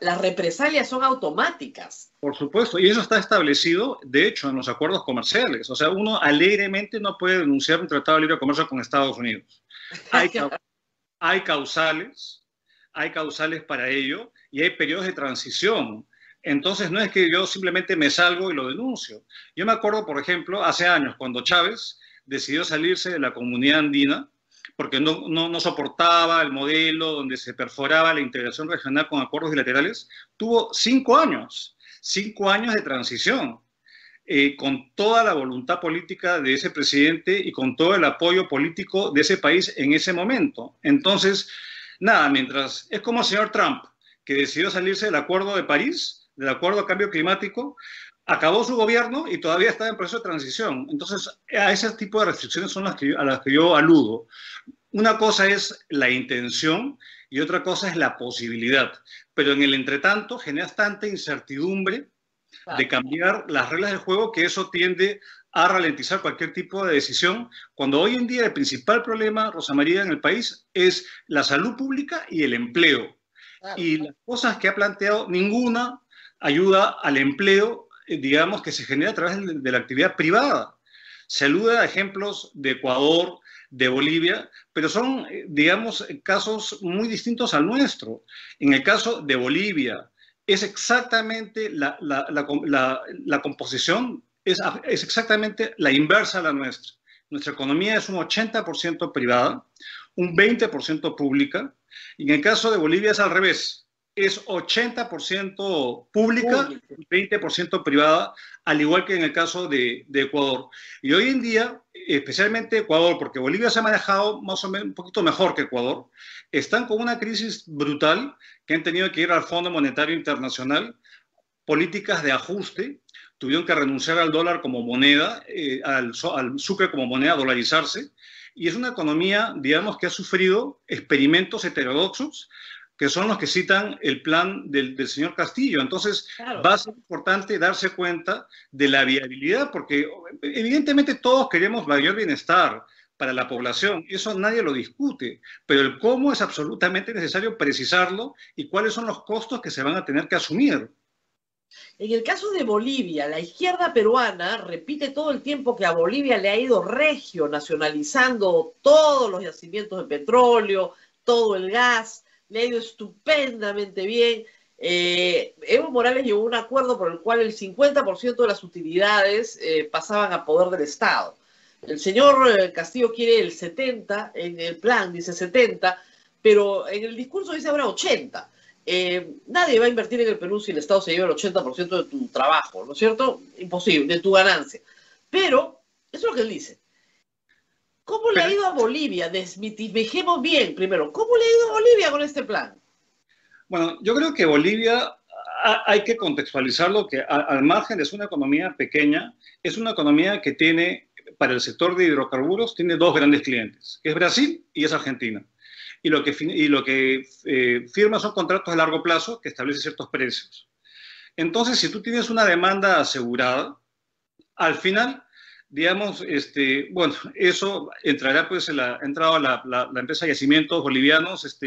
Las represalias son automáticas. Por supuesto, y eso está establecido, de hecho, en los acuerdos comerciales. O sea, uno alegremente no puede denunciar un tratado de libre comercio con Estados Unidos. Hay causales para ello y hay periodos de transición. Entonces no es que yo simplemente me salgo y lo denuncio. Yo me acuerdo, por ejemplo, hace años, cuando Chávez decidió salirse de la Comunidad Andina, porque no soportaba el modelo donde se perforaba la integración regional con acuerdos bilaterales, tuvo 5 años de transición, con toda la voluntad política de ese presidente y con todo el apoyo político de ese país en ese momento. Entonces, nada, mientras es como el señor Trump, que decidió salirse del Acuerdo de París, del Acuerdo de Cambio Climático, acabó su gobierno y todavía está en proceso de transición. Entonces, a ese tipo de restricciones son a las que yo aludo. Una cosa es la intención y otra cosa es la posibilidad. Pero en el entretanto generas tanta incertidumbre de cambiar las reglas del juego, que eso tiende a ralentizar cualquier tipo de decisión, cuando hoy en día el principal problema, Rosa María, en el país es la salud pública y el empleo. Claro. Y las cosas que ha planteado, ninguna ayuda al empleo, digamos, que se genera a través de la actividad privada. Se alude a ejemplos de Ecuador, de Bolivia, pero son, digamos, casos muy distintos al nuestro. En el caso de Bolivia, es exactamente la composición, es exactamente la inversa a la nuestra. Nuestra economía es un 80% privada, un 20% pública, y en el caso de Bolivia es al revés. Es 80% pública y 20% privada, al igual que en el caso de Ecuador. Y hoy en día, especialmente Ecuador, porque Bolivia se ha manejado más o menos un poquito mejor que Ecuador, están con una crisis brutal que han tenido que ir al Fondo Monetario Internacional, políticas de ajuste, tuvieron que renunciar al dólar como moneda, al sucre como moneda, dolarizarse, y es una economía, digamos, que ha sufrido experimentos heterodoxos, que son los que citan el plan del señor Castillo. Entonces, claro, va a ser importante darse cuenta de la viabilidad, porque evidentemente todos queremos mayor bienestar para la población, eso nadie lo discute, pero el cómo es absolutamente necesario precisarlo y cuáles son los costos que se van a tener que asumir. En el caso de Bolivia, la izquierda peruana repite todo el tiempo que a Bolivia le ha ido regio, nacionalizando todos los yacimientos de petróleo, todo el gas, le ha ido estupendamente bien. Evo Morales llegó a un acuerdo por el cual el 50% de las utilidades pasaban a poder del Estado. El señor Castillo quiere el 70%, en el plan dice 70%, pero en el discurso dice ahora 80%. Nadie va a invertir en el Perú si el Estado se lleva el 80% de tu trabajo, ¿no es cierto? Imposible, de tu ganancia. Pero, eso es lo que él dice. ¿Cómo le ha ido a Bolivia? Desmitifijemos bien primero. ¿Cómo le ha ido a Bolivia con este plan? Bueno, yo creo que Bolivia hay que contextualizarlo, que al margen de ser una economía pequeña, es una economía que tiene, para el sector de hidrocarburos, tiene dos grandes clientes, que es Brasil y es Argentina. Y lo que firma son contratos a largo plazo que establecen ciertos precios. Entonces, si tú tienes una demanda asegurada, al final, digamos, bueno, eso entrará, pues, ha entrado la empresa Yacimientos Bolivianos,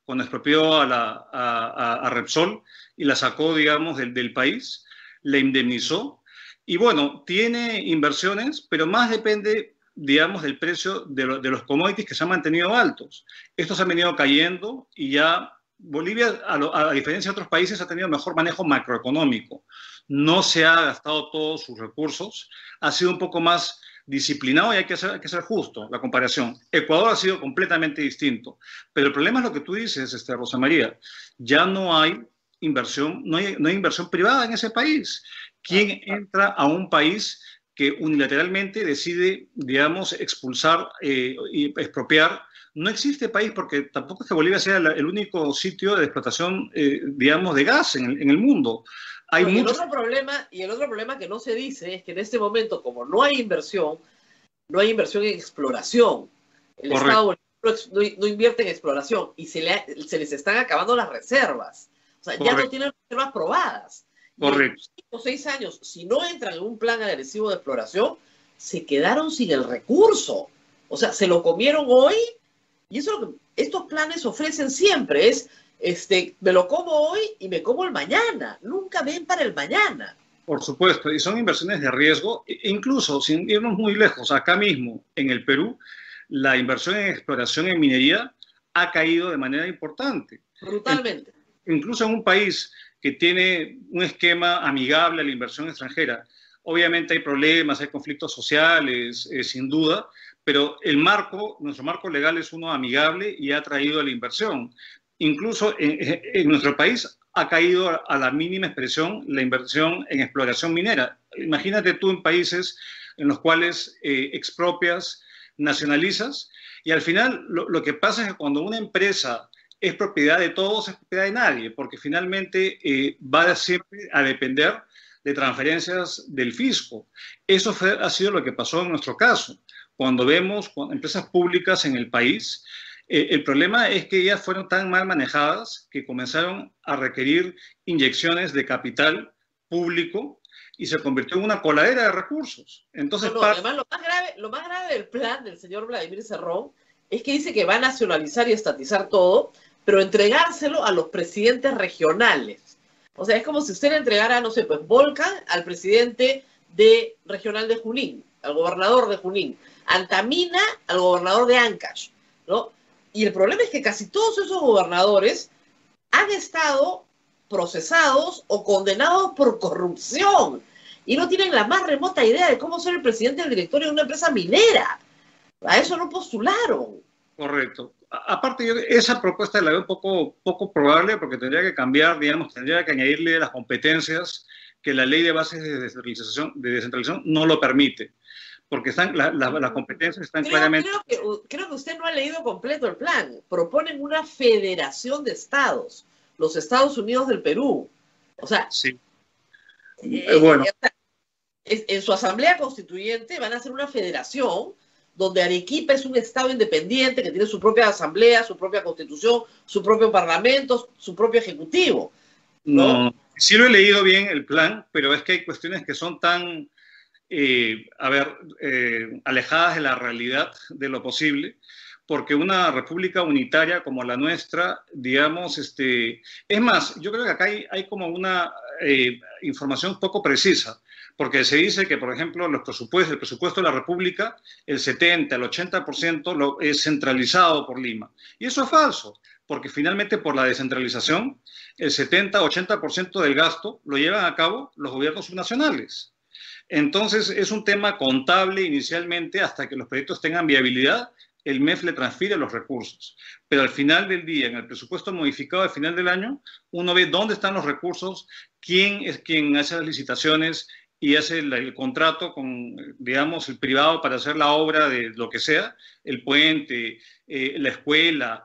cuando expropió a Repsol y la sacó, digamos, del país, la indemnizó, y bueno, tiene inversiones, pero más depende, digamos, del precio de los commodities, que se han mantenido altos. Estos han venido cayendo y ya Bolivia, a diferencia de otros países, ha tenido mejor manejo macroeconómico. No se ha gastado todos sus recursos, ha sido un poco más disciplinado y hay que ser justo la comparación. Ecuador ha sido completamente distinto, pero el problema es lo que tú dices, Rosa María, ya no hay inversión, no hay inversión privada en ese país. ¿Quién entra a un país que unilateralmente decide, digamos, expulsar y expropiar? No existe país, porque tampoco es que Bolivia sea el único sitio de explotación, digamos, de gas en el mundo. Hay muchos... Y el otro problema que no se dice es que en este momento, como no hay inversión en exploración. El Correcto. Estado no invierte en exploración y se les están acabando las reservas. O sea, Correcto. Ya no tienen reservas probadas. Correcto. Y en 5 o 6 años, si no entran en un plan agresivo de exploración, se quedaron sin el recurso. O sea, se lo comieron hoy, y eso es lo que estos planes ofrecen siempre, es me lo como hoy y me como el mañana. Nunca ven para el mañana. Por supuesto, y son inversiones de riesgo, incluso sin irnos muy lejos, acá mismo en el Perú, la inversión en exploración en minería ha caído de manera importante. Brutalmente. Incluso en un país que tiene un esquema amigable a la inversión extranjera. Obviamente hay problemas, hay conflictos sociales, sin duda, pero nuestro marco legal es uno amigable y ha traído a la inversión. Incluso en nuestro país ha caído a la mínima expresión la inversión en exploración minera. Imagínate tú en países en los cuales expropias, nacionalizas, y al final lo que pasa es que cuando una empresa es propiedad de todos, es propiedad de nadie, porque finalmente va siempre a depender de transferencias del fisco. Eso ha sido lo que pasó en nuestro caso. Cuando vemos empresas públicas en el país, el problema es que ellas fueron tan mal manejadas que comenzaron a requerir inyecciones de capital público y se convirtió en una coladera de recursos. Entonces, además, lo más grave del plan del señor Vladimir Cerrón es que dice que va a nacionalizar y estatizar todo, pero entregárselo a los presidentes regionales. O sea, es como si usted le entregara, no sé, pues Volcan al presidente regional de Junín, al gobernador de Junín, Antamina al gobernador de Ancash, ¿no? Y el problema es que casi todos esos gobernadores han estado procesados o condenados por corrupción y no tienen la más remota idea de cómo ser el presidente del directorio de una empresa minera. A eso no postularon. Correcto. Aparte, yo esa propuesta la veo poco probable porque tendría que cambiar, digamos, tendría que añadirle las competencias que la ley de bases de descentralización no lo permite. Porque las competencias están claramente... Creo que usted no ha leído completo el plan. Proponen una federación de estados, los Estados Unidos del Perú. O sea, sí. Bueno. En su asamblea constituyente van a hacer una federación donde Arequipa es un estado independiente que tiene su propia asamblea, su propia constitución, su propio parlamento, su propio ejecutivo. No, sí lo he leído bien el plan, pero es que hay cuestiones que son tan... alejadas de la realidad de lo posible, porque una república unitaria como la nuestra, digamos, es más, yo creo que acá hay como una información poco precisa, porque se dice que, por ejemplo, el presupuesto de la república, el 70, el 80% es centralizado por Lima, y eso es falso, porque finalmente por la descentralización, el 70-80% del gasto lo llevan a cabo los gobiernos subnacionales. Entonces, es un tema contable inicialmente hasta que los proyectos tengan viabilidad, el MEF le transfiere los recursos. Pero al final del día, en el presupuesto modificado al final del año, uno ve dónde están los recursos, quién es quien hace las licitaciones y hace el contrato con, digamos, el privado para hacer la obra de lo que sea, el puente, la escuela,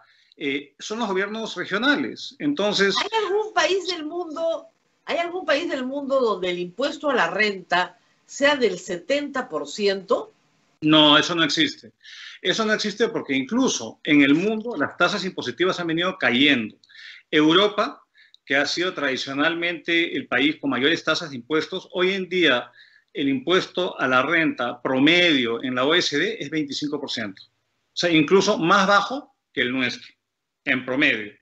son los gobiernos regionales. Entonces... ¿Hay algún país del mundo donde el impuesto a la renta sea del 70%? No, eso no existe. Eso no existe porque incluso en el mundo las tasas impositivas han venido cayendo. Europa, que ha sido tradicionalmente el país con mayores tasas de impuestos, hoy en día el impuesto a la renta promedio en la OECD es 25%. O sea, incluso más bajo que el nuestro, en promedio.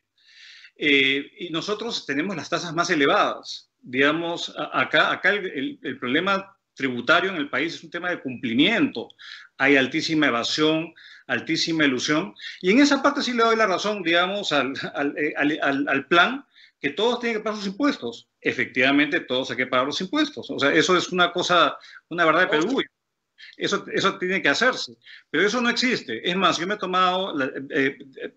Y nosotros tenemos las tasas más elevadas. Digamos, acá el problema tributario en el país es un tema de cumplimiento. Hay altísima evasión, altísima elusión. Y en esa parte sí le doy la razón, digamos, al plan, que todos tienen que pagar sus impuestos. Efectivamente, todos hay que pagar los impuestos. O sea, eso es una cosa, una verdad de perogrullo. Eso tiene que hacerse. Pero eso no existe. Es más, yo me he tomado,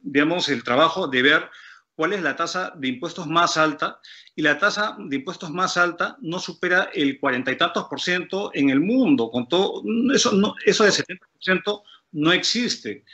digamos, el trabajo de ver cuál es la tasa de impuestos más alta, y la tasa de impuestos más alta no supera el 40 y tantos % en el mundo. Con todo eso, eso de 70% no existe.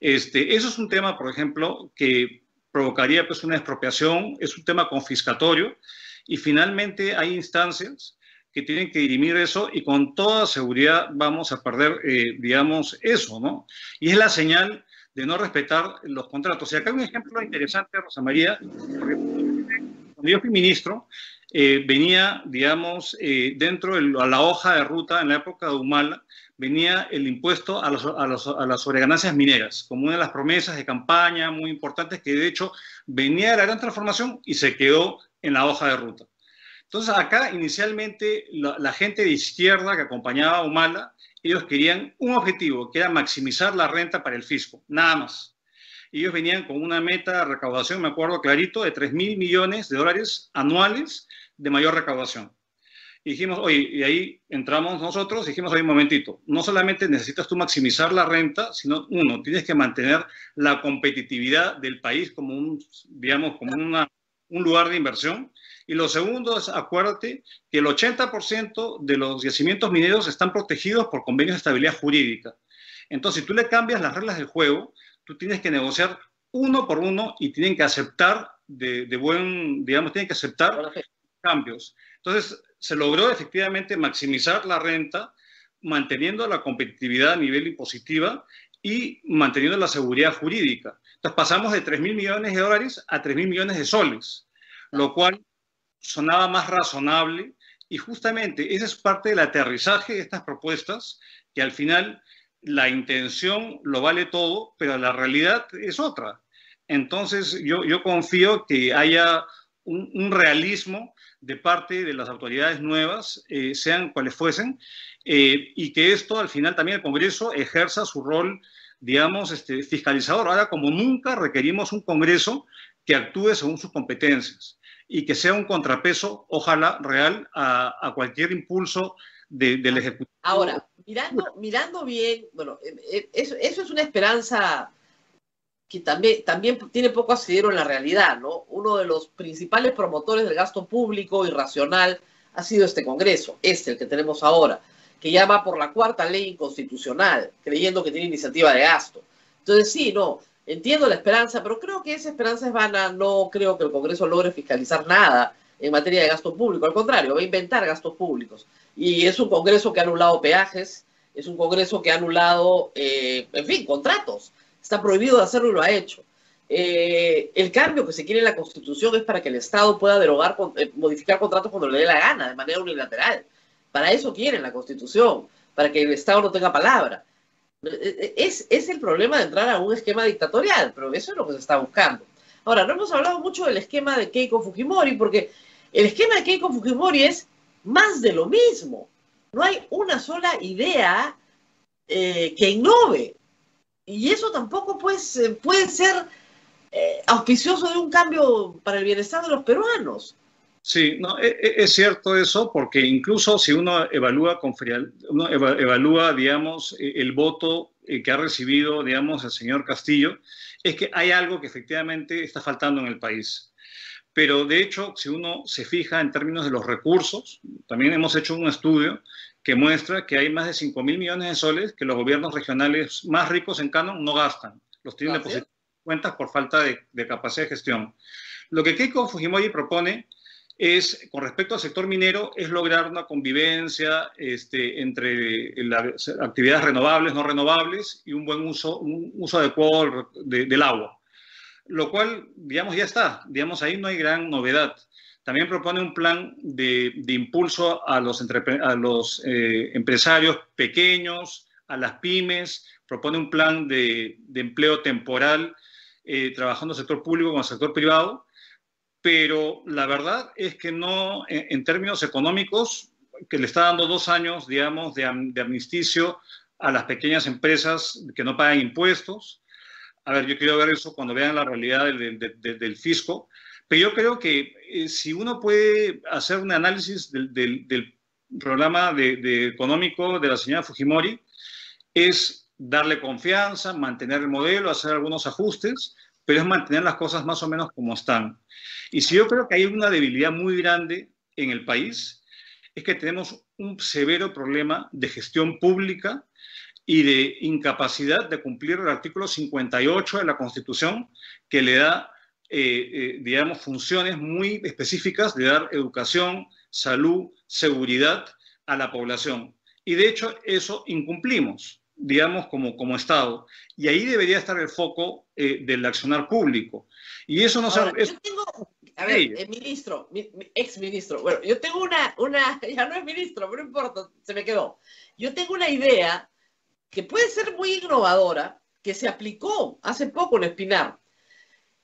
Eso es un tema, por ejemplo, que provocaría pues una expropiación, es un tema confiscatorio, y finalmente hay instancias que tienen que dirimir eso, y con toda seguridad vamos a perder, digamos, eso, ¿no? Y es la señal de no respetar los contratos. Y acá hay un ejemplo interesante, Rosa María. Cuando yo fui ministro, venía, digamos, dentro de la hoja de ruta, en la época de Humala, venía el impuesto a las sobreganancias mineras, como una de las promesas de campaña muy importantes, que de hecho venía de la gran transformación y se quedó en la hoja de ruta. Entonces acá inicialmente la gente de izquierda que acompañaba a Humala, ellos querían un objetivo, que era maximizar la renta para el fisco, nada más. Ellos venían con una meta de recaudación, me acuerdo clarito, de 3.000 millones de dólares anuales de mayor recaudación. Y dijimos, oye, y ahí entramos nosotros, dijimos, oye, un momentito, no solamente necesitas tú maximizar la renta, sino, uno, tienes que mantener la competitividad del país como un, digamos, como un lugar de inversión. Y lo segundo es, acuérdate que el 80% de los yacimientos mineros están protegidos por convenios de estabilidad jurídica. Entonces, si tú le cambias las reglas del juego, tú tienes que negociar uno por uno y tienen que aceptar digamos, tienen que aceptar cambios. Entonces, se logró efectivamente maximizar la renta, manteniendo la competitividad a nivel impositiva y manteniendo la seguridad jurídica. Entonces, pasamos de 3.000 millones de dólares a 3.000 millones de soles, lo cual sonaba más razonable Y justamente esa es parte del aterrizaje de estas propuestas, que al final la intención lo vale todo, pero la realidad es otra. Entonces yo confío que haya un realismo de parte de las autoridades nuevas, sean cuales fuesen, y que esto al final también el Congreso ejerza su rol, digamos, fiscalizador. Ahora, como nunca, requerimos un Congreso que actúe según sus competencias y que sea un contrapeso, ojalá, real a cualquier impulso del Ejecutivo. Ahora, mirando bien, bueno, eso es una esperanza que también tiene poco asidero en la realidad, ¿no? Uno de los principales promotores del gasto público irracional ha sido este Congreso, el que tenemos ahora, que ya va por la cuarta ley inconstitucional, creyendo que tiene iniciativa de gasto. Entonces, sí, no, entiendo la esperanza, pero creo que esa esperanza es vana. No creo que el Congreso logre fiscalizar nada en materia de gasto público. Al contrario, va a inventar gastos públicos. Y es un Congreso que ha anulado peajes, es un Congreso que ha anulado, en fin, contratos. Está prohibido de hacerlo y lo ha hecho. El cambio que se quiere en la Constitución es para que el Estado pueda derogar, modificar contratos cuando le dé la gana, de manera unilateral. Para eso quieren la Constitución, para que el Estado no tenga palabra. Es el problema de entrar a un esquema dictatorial, pero eso es lo que se está buscando. Ahora, no hemos hablado mucho del esquema de Keiko Fujimori, porque el esquema de Keiko Fujimori es más de lo mismo. No hay una sola idea que innove. Y eso tampoco pues, puede ser auspicioso de un cambio para el bienestar de los peruanos. Sí, no, es cierto eso, porque incluso si uno evalúa digamos, el voto que ha recibido, digamos, el señor Castillo, es que hay algo que efectivamente está faltando en el país. Pero de hecho, si uno se fija en términos de los recursos, también hemos hecho un estudio que muestra que hay más de 5.000 millones de soles que los gobiernos regionales más ricos en canon no gastan. Los tienen depositados en cuentas por falta de capacidad de gestión. Lo que Keiko Fujimori propone es, con respecto al sector minero, es lograr una convivencia entre las actividades renovables, no renovables, y un buen uso, adecuado del agua. Lo cual, digamos, ya está. Digamos, ahí no hay gran novedad. También propone un plan de impulso a los empresarios pequeños, a las pymes, propone un plan de empleo temporal, trabajando el sector público con el sector privado, pero la verdad es que no, en términos económicos, que le está dando 2 años, digamos, de amnisticio a las pequeñas empresas que no pagan impuestos. A ver, yo quiero ver eso cuando vean la realidad del fisco. Pero yo creo que si uno puede hacer un análisis del programa económico de la señora Fujimori, es darle confianza, mantener el modelo, hacer algunos ajustes, pero es mantener las cosas más o menos como están. Y si yo creo que hay una debilidad muy grande en el país, es que tenemos un severo problema de gestión pública y de incapacidad de cumplir el artículo 58 de la Constitución, que le da digamos, funciones muy específicas de dar educación, salud, seguridad a la población. Y de hecho eso incumplimos, digamos, como Estado. Y ahí debería estar el foco del accionar público. Y eso no Ahora, yo tengo, a ver, ministro, ex ministro, bueno, yo tengo una, ya no es ministro, pero no importa, se me quedó. Yo tengo una idea que puede ser muy innovadora, que se aplicó hace poco en Espinar.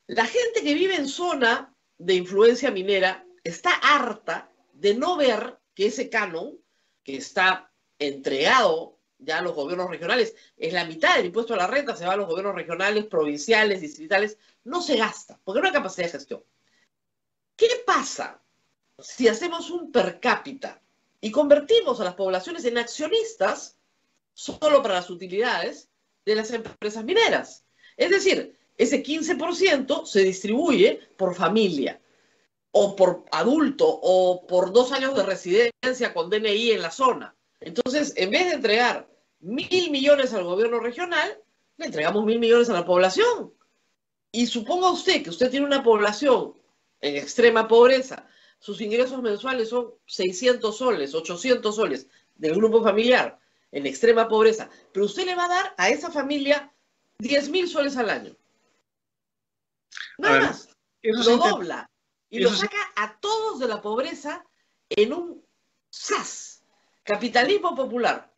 La gente que vive en zona de influencia minera está harta de no ver que ese canon, que está entregado ya a los gobiernos regionales, es la mitad del impuesto a la renta, se va a los gobiernos regionales, provinciales, distritales, no se gasta, porque no hay capacidad de gestión. ¿Qué pasa si hacemos un per cápita y convertimos a las poblaciones en accionistas solo para las utilidades de las empresas mineras? Es decir, ese 15% se distribuye por familia, o por adulto, o por 2 años de residencia con DNI en la zona. Entonces, en vez de entregar 1.000 millones al gobierno regional, le entregamos 1.000 millones a la población. Y suponga usted que usted tiene una población en extrema pobreza, sus ingresos mensuales son 600 soles, 800 soles del grupo familiar, en extrema pobreza, pero usted le va a dar a esa familia 10.000 soles al año. Nada más. Lo dobla y lo saca a todos de la pobreza en un ¡Zas! Capitalismo popular.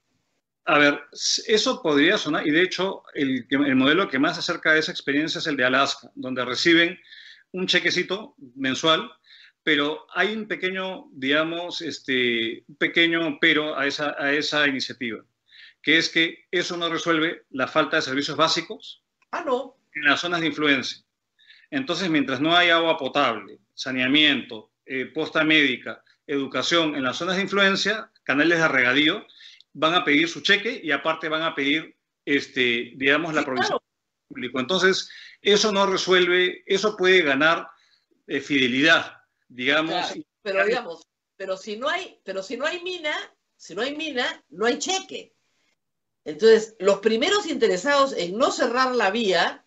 A ver, eso podría sonar, y de hecho el modelo que más se acerca a esa experiencia es el de Alaska, donde reciben un chequecito mensual, pero hay un pequeño, digamos, un pequeño pero a esa iniciativa, que es que eso no resuelve la falta de servicios básicos Ah, no. en las zonas de influencia. Entonces, mientras no haya agua potable, saneamiento, posta médica, educación en las zonas de influencia, canales de regadío, van a pedir su cheque y aparte van a pedir, digamos, la Sí, provisión claro. pública. Entonces, eso no resuelve, eso puede ganar fidelidad, digamos. Claro. Pero digamos, pero si no hay mina, no hay cheque. Entonces, los primeros interesados en no cerrar la vía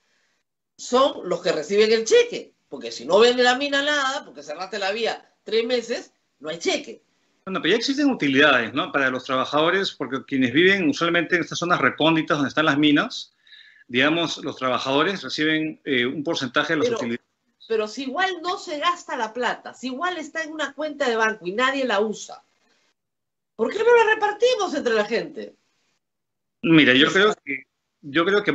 son los que reciben el cheque. Porque si no ven de la mina nada, porque cerraste la vía 3 meses, no hay cheque. Bueno, pero ya existen utilidades, ¿no? Para los trabajadores, porque quienes viven usualmente en estas zonas recónditas donde están las minas, digamos, los trabajadores reciben un porcentaje de las Pero, utilidades. pero si igual no se gasta la plata, si igual está en una cuenta de banco y nadie la usa, ¿por qué no la repartimos entre la gente? Mira, yo creo que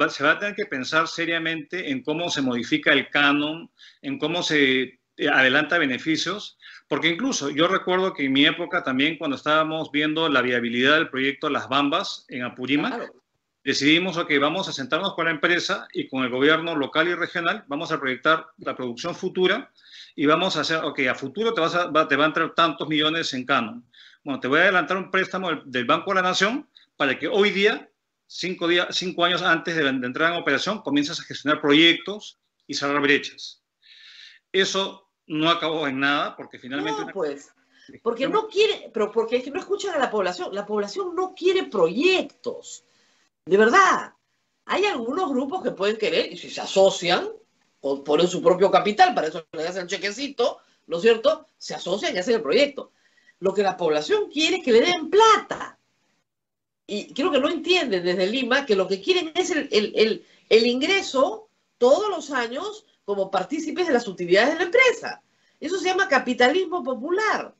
se va a tener que pensar seriamente en cómo se modifica el canon, en cómo se adelanta beneficios, porque incluso yo recuerdo que en mi época también cuando estábamos viendo la viabilidad del proyecto Las Bambas en Apurímac, Claro. decidimos, ok, vamos a sentarnos con la empresa y con el gobierno local y regional, vamos a proyectar la producción futura y vamos a hacer, ok, a futuro te va a entrar tantos millones en canon. Bueno, te voy a adelantar un préstamo del Banco de la Nación para que hoy día, 5 años antes de entrar en operación, comiences a gestionar proyectos y cerrar brechas. Eso no acabó en nada porque finalmente... No, pues, porque no quiere, pero porque es que no escuchan a la población no quiere proyectos, de verdad. Hay algunos grupos que pueden querer, y si se asocian, o ponen su propio capital, para eso le hacen el chequecito, ¿no es cierto? Se asocian y hacen el proyecto. Lo que la población quiere es que le den plata. Y creo que no entienden desde Lima que lo que quieren es el ingreso todos los años como partícipes de las utilidades de la empresa. Eso se llama capitalismo popular.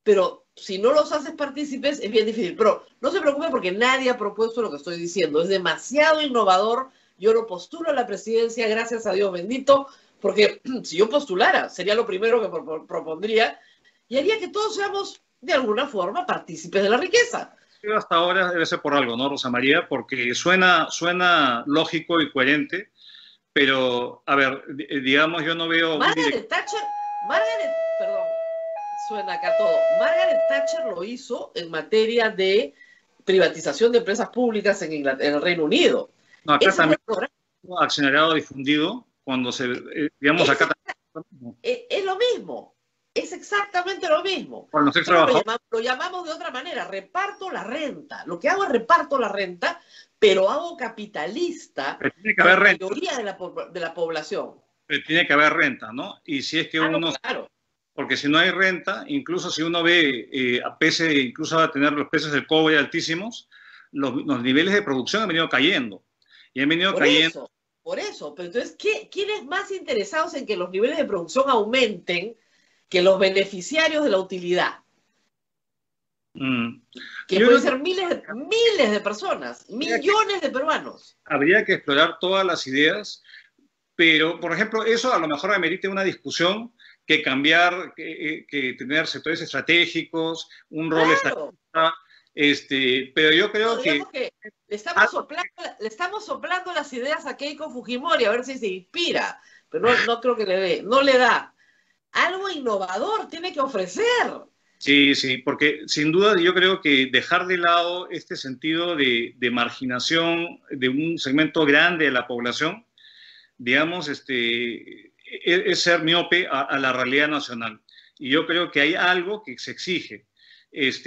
Pero si no los haces partícipes es bien difícil. Pero no se preocupen porque nadie ha propuesto lo que estoy diciendo. Es demasiado innovador. Yo no postulo a la presidencia, gracias a Dios bendito, porque si yo postulara sería lo primero que propondría y haría que todos seamos de alguna forma partícipes de la riqueza. Hasta ahora debe ser por algo, ¿no, Rosa María? Porque suena lógico y coherente, pero, a ver, digamos, yo no veo... Perdón, suena acá todo. Margaret Thatcher lo hizo en materia de privatización de empresas públicas en el Reino Unido. No, acá también accionariado difundido, cuando digamos, acá también... Es lo mismo. Es exactamente lo mismo. Bueno, lo llamamos de otra manera, reparto la renta. Lo que hago es reparto la renta, pero hago capitalista a la mayoría de la población. Pero tiene que haber renta, ¿no? Y si es que uno... Claro. Porque si no hay renta, incluso si uno ve, incluso va a tener los precios del cobre altísimos, los niveles de producción han venido cayendo. Y han venido cayendo... Por eso. Pero entonces, ¿quiénes más interesados en que los niveles de producción aumenten que los beneficiarios de la utilidad? Que pueden ser miles de personas, millones de peruanos. Habría que explorar todas las ideas, pero, por ejemplo, eso a lo mejor amerita una discusión que cambiar, que tener sectores estratégicos, un rol estatista, pero yo creo que le estamos soplando las ideas a Keiko Fujimori a ver si se inspira, pero no creo que le dé, no le da. Algo innovador tiene que ofrecer. Sí, porque sin duda yo creo que dejar de lado este sentido de marginación de un segmento grande de la población, digamos, es ser miope a la realidad nacional. Y yo creo que hay algo que se exige.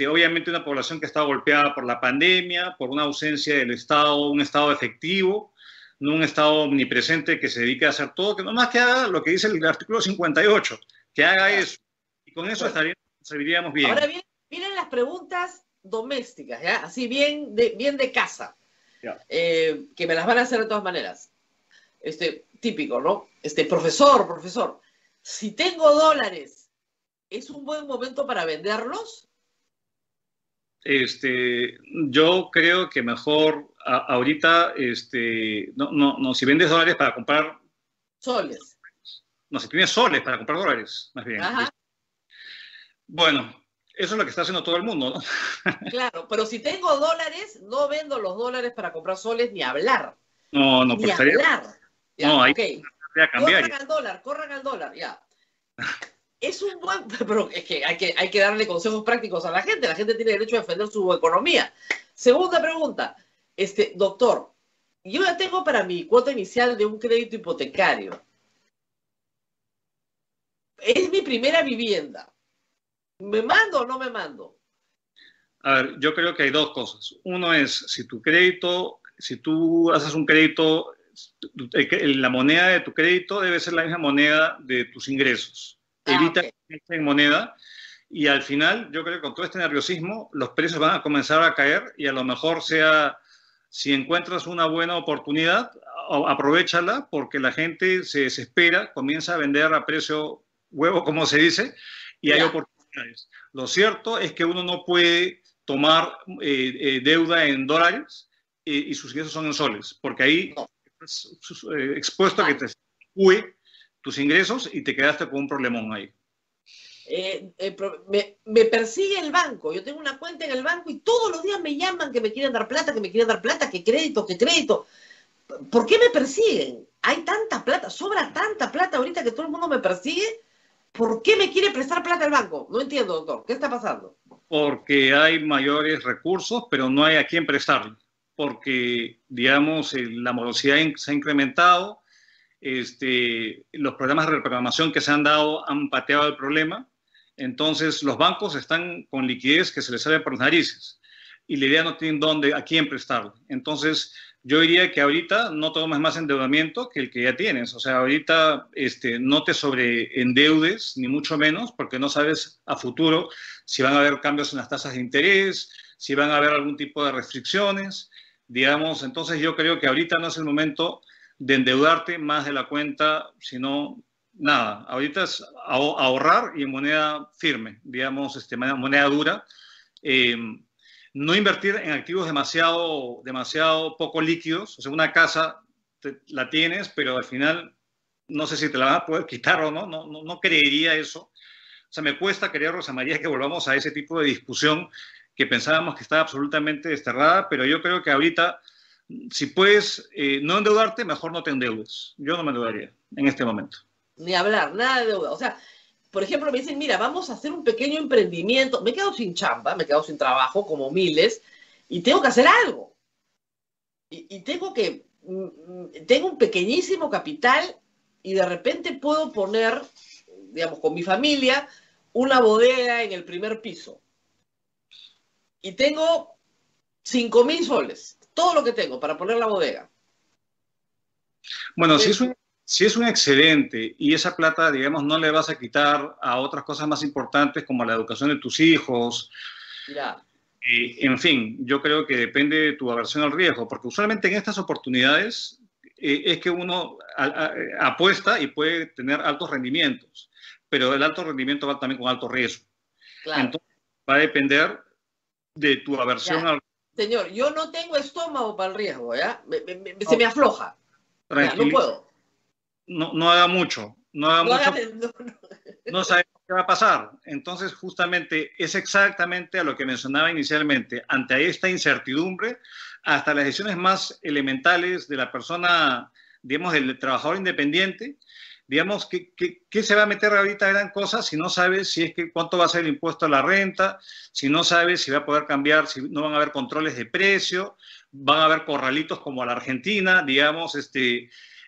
Obviamente una población que está golpeada por la pandemia, por una ausencia del Estado, un Estado efectivo, no un Estado omnipresente que se dedique a hacer todo, que nomás que haga lo que dice el artículo 58, que haga eso. Y con eso serviríamos bien. Ahora vienen las preguntas domésticas, ¿ya? Así bien de casa, que me las van a hacer de todas maneras. Típico, ¿no? Profesor, si tengo dólares, ¿es un buen momento para venderlos? Yo creo que mejor ahorita, no, si vendes dólares para comprar, Soles. no, si tienes soles para comprar dólares, más bien. Ajá. Bueno, eso es lo que está haciendo todo el mundo, ¿no? Claro, pero si tengo dólares, no vendo los dólares para comprar soles ni hablar. No, Ni porque estaría, hablar. Ya, no, ahí ok. a cambiar. Corran al dólar, ya. Es un buen, pero es que hay que darle consejos prácticos a la gente. La gente tiene derecho a defender su economía. Segunda pregunta, doctor, yo ya tengo para mi cuota inicial de un crédito hipotecario. Es mi primera vivienda. ¿Me mando o no me mando? A ver, yo creo que hay dos cosas. Uno es, si tú haces un crédito, la moneda de tu crédito debe ser la misma moneda de tus ingresos. Evita Okay. que esté en moneda y al final, yo creo que con todo este nerviosismo, los precios van a comenzar a caer y a lo mejor si encuentras una buena oportunidad, aprovéchala porque la gente se desespera, comienza a vender a precio huevo, como se dice, y hay oportunidades. Lo cierto es que uno no puede tomar deuda en dólares y sus ingresos son en soles, porque ahí estás expuesto a que te sube tus ingresos y te quedaste con un problemón ahí. Me persigue el banco. Yo tengo una cuenta en el banco y todos los días me llaman que me quieren dar plata, que crédito, que crédito. ¿Por qué me persiguen? Hay tanta plata, sobra tanta plata ahorita que todo el mundo me persigue. ¿Por qué me quiere prestar plata el banco? No entiendo, doctor. ¿Qué está pasando? Porque hay mayores recursos, pero no hay a quién prestarle. Porque, digamos, la morosidad se ha incrementado, los programas de reprogramación que se han dado han pateado el problema. Entonces, los bancos están con liquidez que se les sale por las narices. Y la idea no tienen a quién prestarle. Entonces, yo diría que ahorita no tomes más endeudamiento que el que ya tienes. O sea, ahorita no te sobreendeudes, ni mucho menos, porque no sabes a futuro si van a haber cambios en las tasas de interés, si van a haber algún tipo de restricciones, digamos. Entonces, yo creo que ahorita no es el momento de endeudarte más de la cuenta, sino nada. Ahorita es ahorrar y en moneda firme, digamos, moneda dura. No invertir en activos demasiado poco líquidos. O sea, una casa la tienes, pero al final no sé si te la van a poder quitar o no. No creería eso. O sea, me cuesta creer, Rosa María, que volvamos a ese tipo de discusión que pensábamos que estaba absolutamente desterrada, pero yo creo que ahorita, si puedes no endeudarte, mejor no te endeudes. Yo no me endeudaría en este momento. Ni hablar, nada de deuda. O sea, por ejemplo, me dicen, mira, vamos a hacer un pequeño emprendimiento. Me he quedado sin chamba, me he quedado sin trabajo, como miles, y tengo que hacer algo. Y tengo un pequeñísimo capital y de repente puedo poner, digamos, con mi familia, una bodega en el primer piso. Y tengo 5.000 soles, todo lo que tengo para poner la bodega. Bueno, si es un excedente y esa plata, digamos, no le vas a quitar a otras cosas más importantes como la educación de tus hijos. Ya. En fin, yo creo que depende de tu aversión al riesgo, porque usualmente en estas oportunidades es que uno apuesta y puede tener altos rendimientos, pero el alto rendimiento va también con alto riesgo. Claro. Entonces, va a depender de tu aversión al riesgo. Señor, yo no tengo estómago para el riesgo, ¿ya? Se me afloja. Ya, no puedo. No haga mucho, no sabemos qué va a pasar. Entonces, justamente, es exactamente a lo que mencionaba inicialmente. Ante esta incertidumbre, hasta las decisiones más elementales de la persona, digamos, del trabajador independiente, digamos, ¿qué se va a meter ahorita de gran cosa si no sabe si es que cuánto va a ser el impuesto a la renta, si no sabe si va a poder cambiar, si no van a haber controles de precio, van a haber corralitos como a la Argentina, digamos,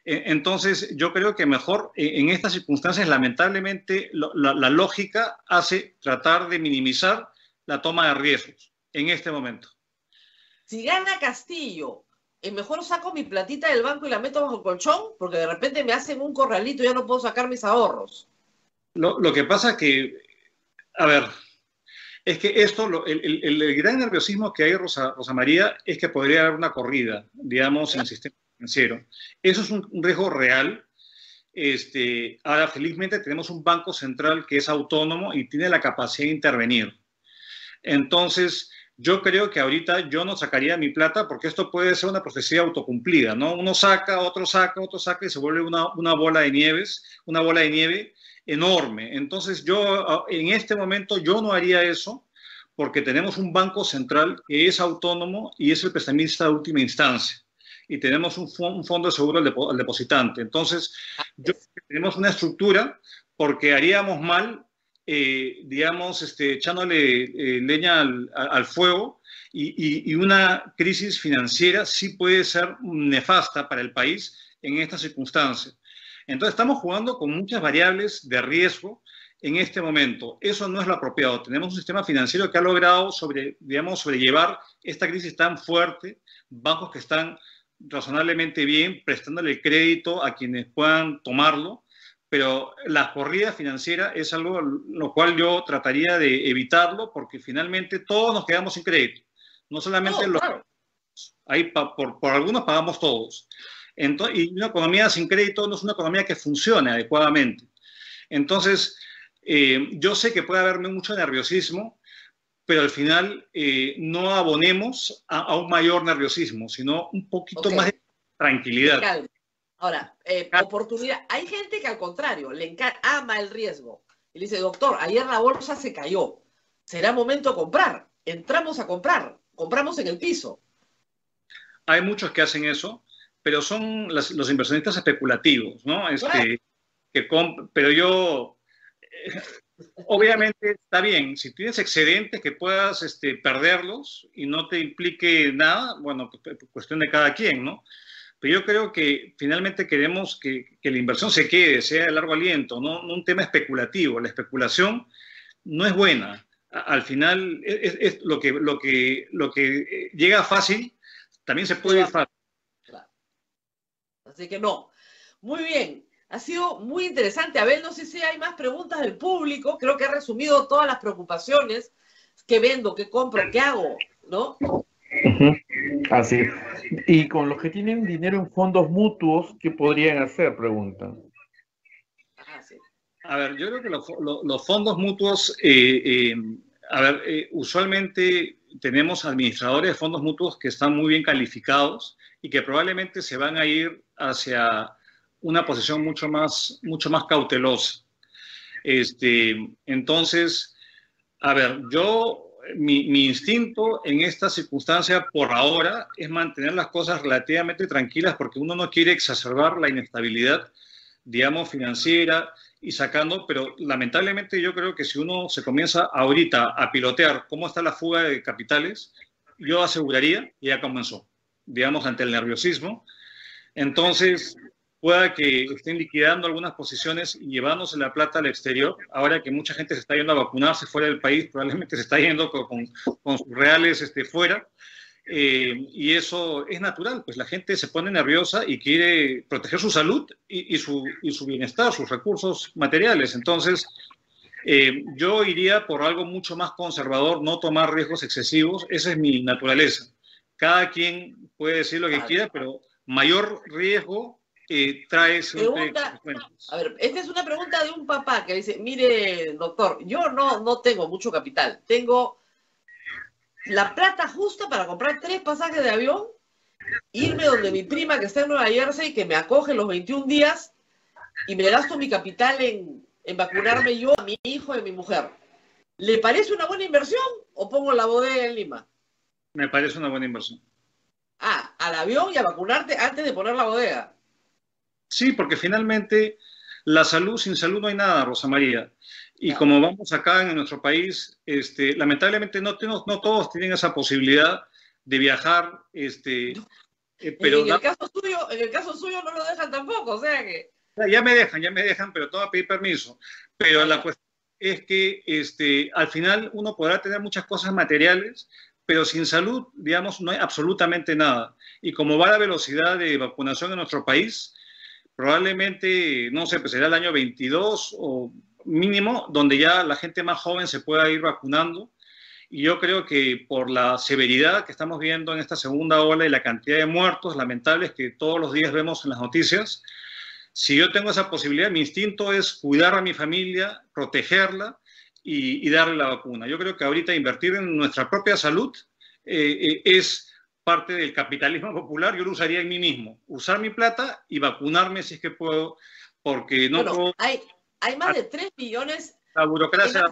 entonces, yo creo que mejor en estas circunstancias, lamentablemente, la lógica hace tratar de minimizar la toma de riesgos en este momento. Si gana Castillo, mejor saco mi platita del banco y la meto bajo el colchón, porque de repente me hacen un corralito y ya no puedo sacar mis ahorros. Lo que pasa es que, a ver, es que esto, el gran nerviosismo que hay, Rosa María, es que podría haber una corrida, digamos, en el sistema financiero. Eso es un riesgo real. Ahora, felizmente, tenemos un banco central que es autónomo y tiene la capacidad de intervenir. Entonces, yo creo que ahorita yo no sacaría mi plata porque esto puede ser una profecía autocumplida, ¿no? Uno saca, otro saca, otro saca y se vuelve una bola de nieves, una bola de nieve enorme. Entonces yo en este momento yo no haría eso porque tenemos un banco central que es autónomo y es el prestamista de última instancia. Y tenemos un fondo de seguro al depositante. Entonces, tenemos una estructura porque haríamos mal, digamos, echándole leña al fuego y una crisis financiera sí puede ser nefasta para el país en estas circunstancias. Entonces, estamos jugando con muchas variables de riesgo en este momento. Eso no es lo apropiado. Tenemos un sistema financiero que ha logrado sobrellevar esta crisis tan fuerte, bancos que están razonablemente bien, prestándole crédito a quienes puedan tomarlo, pero la corrida financiera es algo lo cual yo trataría de evitarlo porque finalmente todos nos quedamos sin crédito. No solamente claro. por algunos pagamos todos. Entonces, y una economía sin crédito no es una economía que funcione adecuadamente. Entonces, yo sé que puede haber mucho nerviosismo, pero al final no abonemos a un mayor nerviosismo, sino un poquito más de tranquilidad. Ahora, oportunidad. Hay gente que al contrario, ama el riesgo. Y le dice, doctor, ayer la bolsa se cayó. Será momento de comprar. Entramos a comprar. Compramos en el piso. Hay muchos que hacen eso, pero son los inversionistas especulativos, ¿no? Pero yo... obviamente está bien, si tienes excedentes que puedas perderlos y no te implique nada, bueno, cuestión de cada quien, ¿no? Pero yo creo que finalmente queremos que la inversión se quede, sea de largo aliento, no un tema especulativo. La especulación no es buena. Al final, es lo que llega fácil, también se puede ir fácil. Claro. Así que no. Muy bien. Ha sido muy interesante. Abel, no sé si hay más preguntas del público. Creo que ha resumido todas las preocupaciones. ¿Qué vendo? ¿Qué compro? ¿Qué hago? ¿No? Así. Y con los que tienen dinero en fondos mutuos, ¿qué podrían hacer? Preguntan. Sí. A ver, yo creo que los fondos mutuos, usualmente tenemos administradores de fondos mutuos que están muy bien calificados y que probablemente se van a ir hacia una posición mucho más cautelosa. Entonces, a ver, mi instinto en esta circunstancia por ahora es mantener las cosas relativamente tranquilas porque uno no quiere exacerbar la inestabilidad, digamos, financiera y sacando, pero lamentablemente yo creo que si uno se comienza ahorita a pilotear cómo está la fuga de capitales, yo aseguraría, y ya comenzó, digamos, ante el nerviosismo, entonces pueda que estén liquidando algunas posiciones y llevándose la plata al exterior. Ahora que mucha gente se está yendo a vacunarse fuera del país, probablemente se está yendo con sus reales fuera. Y eso es natural, pues la gente se pone nerviosa y quiere proteger su salud y su bienestar, sus recursos materiales. Entonces, yo iría por algo mucho más conservador, no tomar riesgos excesivos. Esa es mi naturaleza. Cada quien puede decir lo que quiera, pero mayor riesgo trae siempre consecuencias. A ver, esta es una pregunta de un papá que dice, mire, doctor, yo no tengo mucho capital, tengo la plata justa para comprar 3 pasajes de avión, irme donde mi prima que está en Nueva Jersey, que me acoge los 21 días, y me gasto mi capital en vacunarme yo, a mi hijo y a mi mujer. ¿Le parece una buena inversión o pongo la bodega en Lima? Me parece una buena inversión. Al avión y a vacunarte antes de poner la bodega. Sí, porque finalmente sin salud no hay nada, Rosa María. Y como vamos acá en nuestro país, lamentablemente no todos tienen esa posibilidad de viajar. Pero en el caso suyo no lo dejan tampoco, o sea que... Ya me dejan, pero tengo que pedir permiso. Pero la cuestión es que al final uno podrá tener muchas cosas materiales, pero sin salud, digamos, no hay absolutamente nada. Y como va la velocidad de vacunación en nuestro país, probablemente, no sé, pues será el año 22 o mínimo, donde ya la gente más joven se pueda ir vacunando. Y yo creo que por la severidad que estamos viendo en esta segunda ola y la cantidad de muertos lamentables que todos los días vemos en las noticias, si yo tengo esa posibilidad, mi instinto es cuidar a mi familia, protegerla y darle la vacuna. Yo creo que ahorita invertir en nuestra propia salud es parte del capitalismo popular. Yo lo usaría en mí mismo, usar mi plata y vacunarme si es que puedo, porque no puedo... Hay más de 3 millones... La burocracia...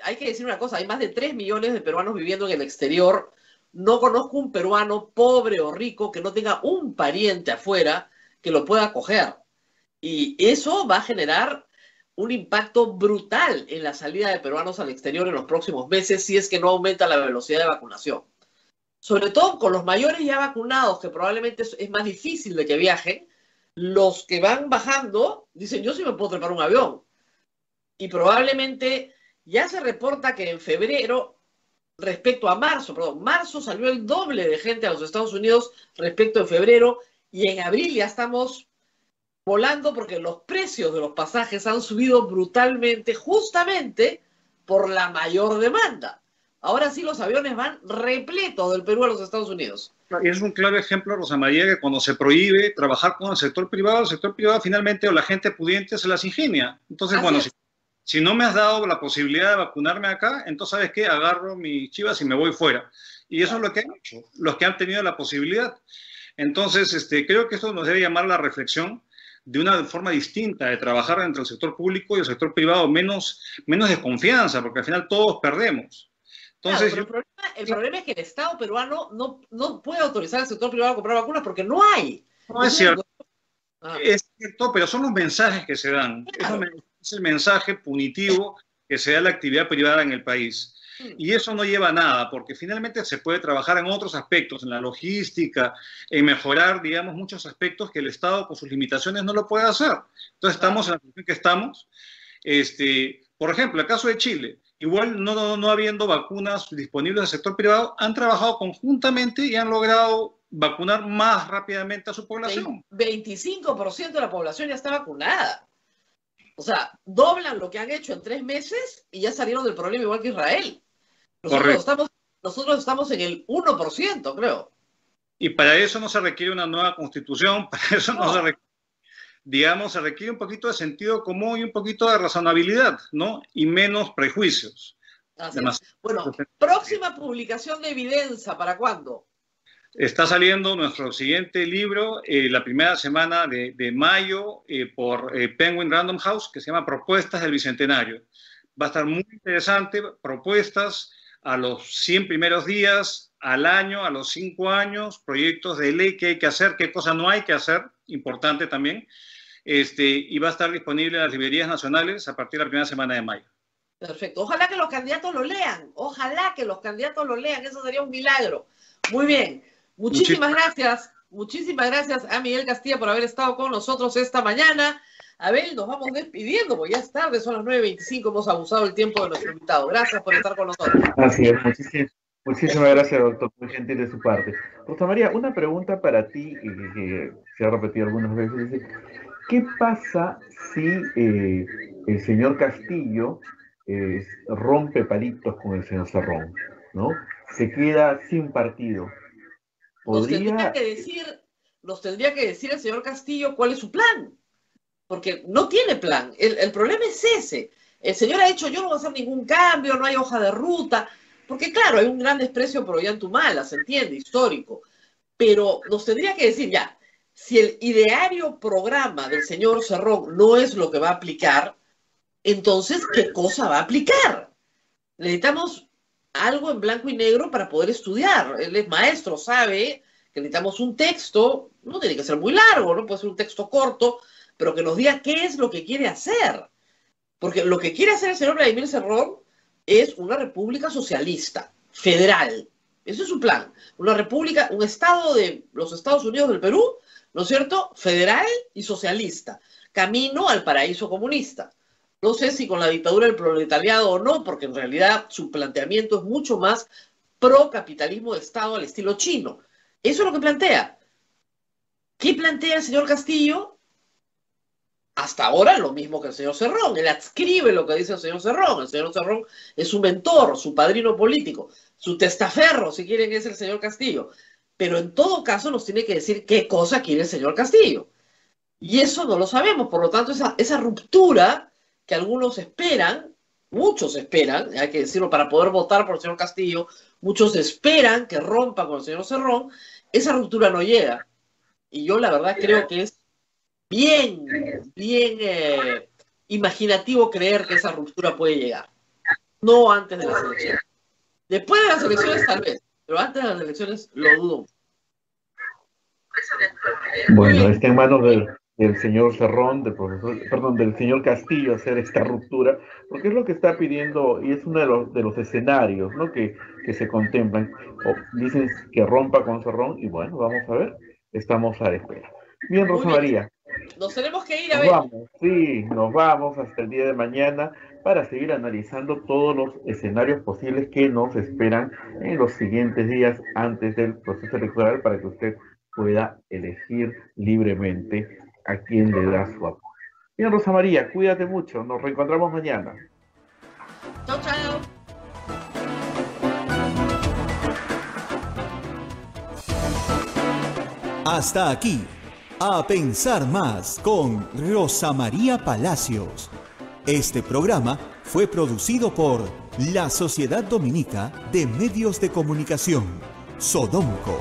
Hay que decir una cosa, hay más de 3 millones de peruanos viviendo en el exterior. No conozco un peruano pobre o rico que no tenga un pariente afuera que lo pueda acoger. Y eso va a generar un impacto brutal en la salida de peruanos al exterior en los próximos meses si es que no aumenta la velocidad de vacunación. Sobre todo con los mayores ya vacunados, que probablemente es más difícil de que viajen, los que van bajando dicen, yo sí me puedo trepar un avión. Y probablemente ya se reporta que en febrero, respecto a marzo salió el doble de gente a los Estados Unidos respecto a febrero, y en abril ya estamos volando porque los precios de los pasajes han subido brutalmente justamente por la mayor demanda. Ahora sí los aviones van repletos del Perú a los Estados Unidos. Es un claro ejemplo, Rosa María, que cuando se prohíbe trabajar con el sector privado finalmente o la gente pudiente se las ingenia. Entonces, si no me has dado la posibilidad de vacunarme acá, entonces, ¿sabes qué? Agarro mis chivas y me voy fuera. Y eso es lo que han hecho, los que han tenido la posibilidad. Entonces, creo que esto nos debe llamar a la reflexión de una forma distinta de trabajar entre el sector público y el sector privado, menos desconfianza, porque al final todos perdemos. Entonces, claro, pero el problema es que el Estado peruano no puede autorizar al sector privado a comprar vacunas porque no hay. No es cierto. Es cierto, pero son los mensajes que se dan. Claro. Es el mensaje punitivo que se da a la actividad privada en el país. Y eso no lleva a nada, porque finalmente se puede trabajar en otros aspectos, en la logística, en mejorar, digamos, muchos aspectos que el Estado, con sus limitaciones, no lo puede hacer. Entonces, estamos en la situación que estamos. Por ejemplo, el caso de Chile, igual no habiendo vacunas disponibles del sector privado, han trabajado conjuntamente y han logrado vacunar más rápidamente a su población. 25% de la población ya está vacunada. O sea, doblan lo que han hecho en 3 meses y ya salieron del problema igual que Israel. Nosotros estamos en el 1%, creo. Y para eso no se requiere una nueva constitución, para eso no se requiere, digamos, se requiere un poquito de sentido común y un poquito de razonabilidad, ¿no? Y menos prejuicios. Bueno, próxima publicación de evidencia, ¿para cuándo? Está saliendo nuestro siguiente libro la primera semana de mayo por Penguin Random House, que se llama Propuestas del Bicentenario. Va a estar muy interesante, propuestas a los 100 primeros días, al año, a los 5 años, proyectos de ley que hay que hacer, qué cosas no hay que hacer, importante también, y va a estar disponible en las librerías nacionales a partir de la primera semana de mayo. Perfecto. Ojalá que los candidatos lo lean, eso sería un milagro. Muy bien. Muchísimas gracias a Miguel Castilla por haber estado con nosotros esta mañana. Abel, nos vamos despidiendo, porque ya es tarde, son las 9:25, hemos abusado el tiempo de nuestro invitado. Gracias por estar con nosotros. Así es, muchísimas gracias, doctor, muy gentil de su parte. Rosa María, una pregunta para ti, que se ha repetido algunas veces, dice, ¿qué pasa si el señor Castillo rompe palitos con el señor Cerrón, ¿no? Se queda sin partido? Nos tendría que decir el señor Castillo cuál es su plan, porque no tiene plan. El problema es ese. El señor ha dicho, yo no voy a hacer ningún cambio, no hay hoja de ruta, porque claro, hay un gran desprecio por Ollantumala, se entiende, histórico, pero nos tendría que decir ya, si el ideario programa del señor Cerrón no es lo que va a aplicar, entonces, ¿qué cosa va a aplicar? Necesitamos algo en blanco y negro para poder estudiar. Él es maestro, sabe que necesitamos un texto, no tiene que ser muy largo, no puede ser un texto corto, pero que nos diga qué es lo que quiere hacer. Porque lo que quiere hacer el señor Vladimir Cerrón es una república socialista, federal. Ese es su plan. Una república, un estado de los Estados Unidos del Perú, ¿no es cierto? Federal y socialista. Camino al paraíso comunista. No sé si con la dictadura del proletariado o no, porque en realidad su planteamiento es mucho más pro-capitalismo de Estado al estilo chino. Eso es lo que plantea. ¿Qué plantea el señor Castillo? Hasta ahora lo mismo que el señor Cerrón. Él adscribe lo que dice el señor Cerrón. El señor Cerrón es su mentor, su padrino político, su testaferro, si quieren, es el señor Castillo. Pero en todo caso nos tiene que decir qué cosa quiere el señor Castillo. Y eso no lo sabemos. Por lo tanto, esa ruptura que algunos esperan, muchos esperan, hay que decirlo, para poder votar por el señor Castillo, muchos esperan que rompa con el señor Cerrón, esa ruptura no llega. Y yo la verdad creo que es bien imaginativo creer que esa ruptura puede llegar. No antes de las elecciones. Después de las elecciones tal vez, pero antes de las elecciones lo dudo. Bueno, está en manos del señor Cerrón, del señor Castillo hacer esta ruptura, porque es lo que está pidiendo y es uno de los escenarios, ¿no? que se contemplan. Dicen que rompa con Cerrón y bueno, vamos a ver, estamos a la espera. Bien, Rosa María. Nos tenemos que ir a ver. Nos vamos hasta el día de mañana para seguir analizando todos los escenarios posibles que nos esperan en los siguientes días antes del proceso electoral para que usted pueda elegir libremente a quién le da su apoyo. Bien, Rosa María, cuídate mucho. Nos reencontramos mañana. Chao, chao. Hasta aquí, A Pensar Más con Rosa María Palacios. Este programa fue producido por la Sociedad Dominica de Medios de Comunicación, Sodomco.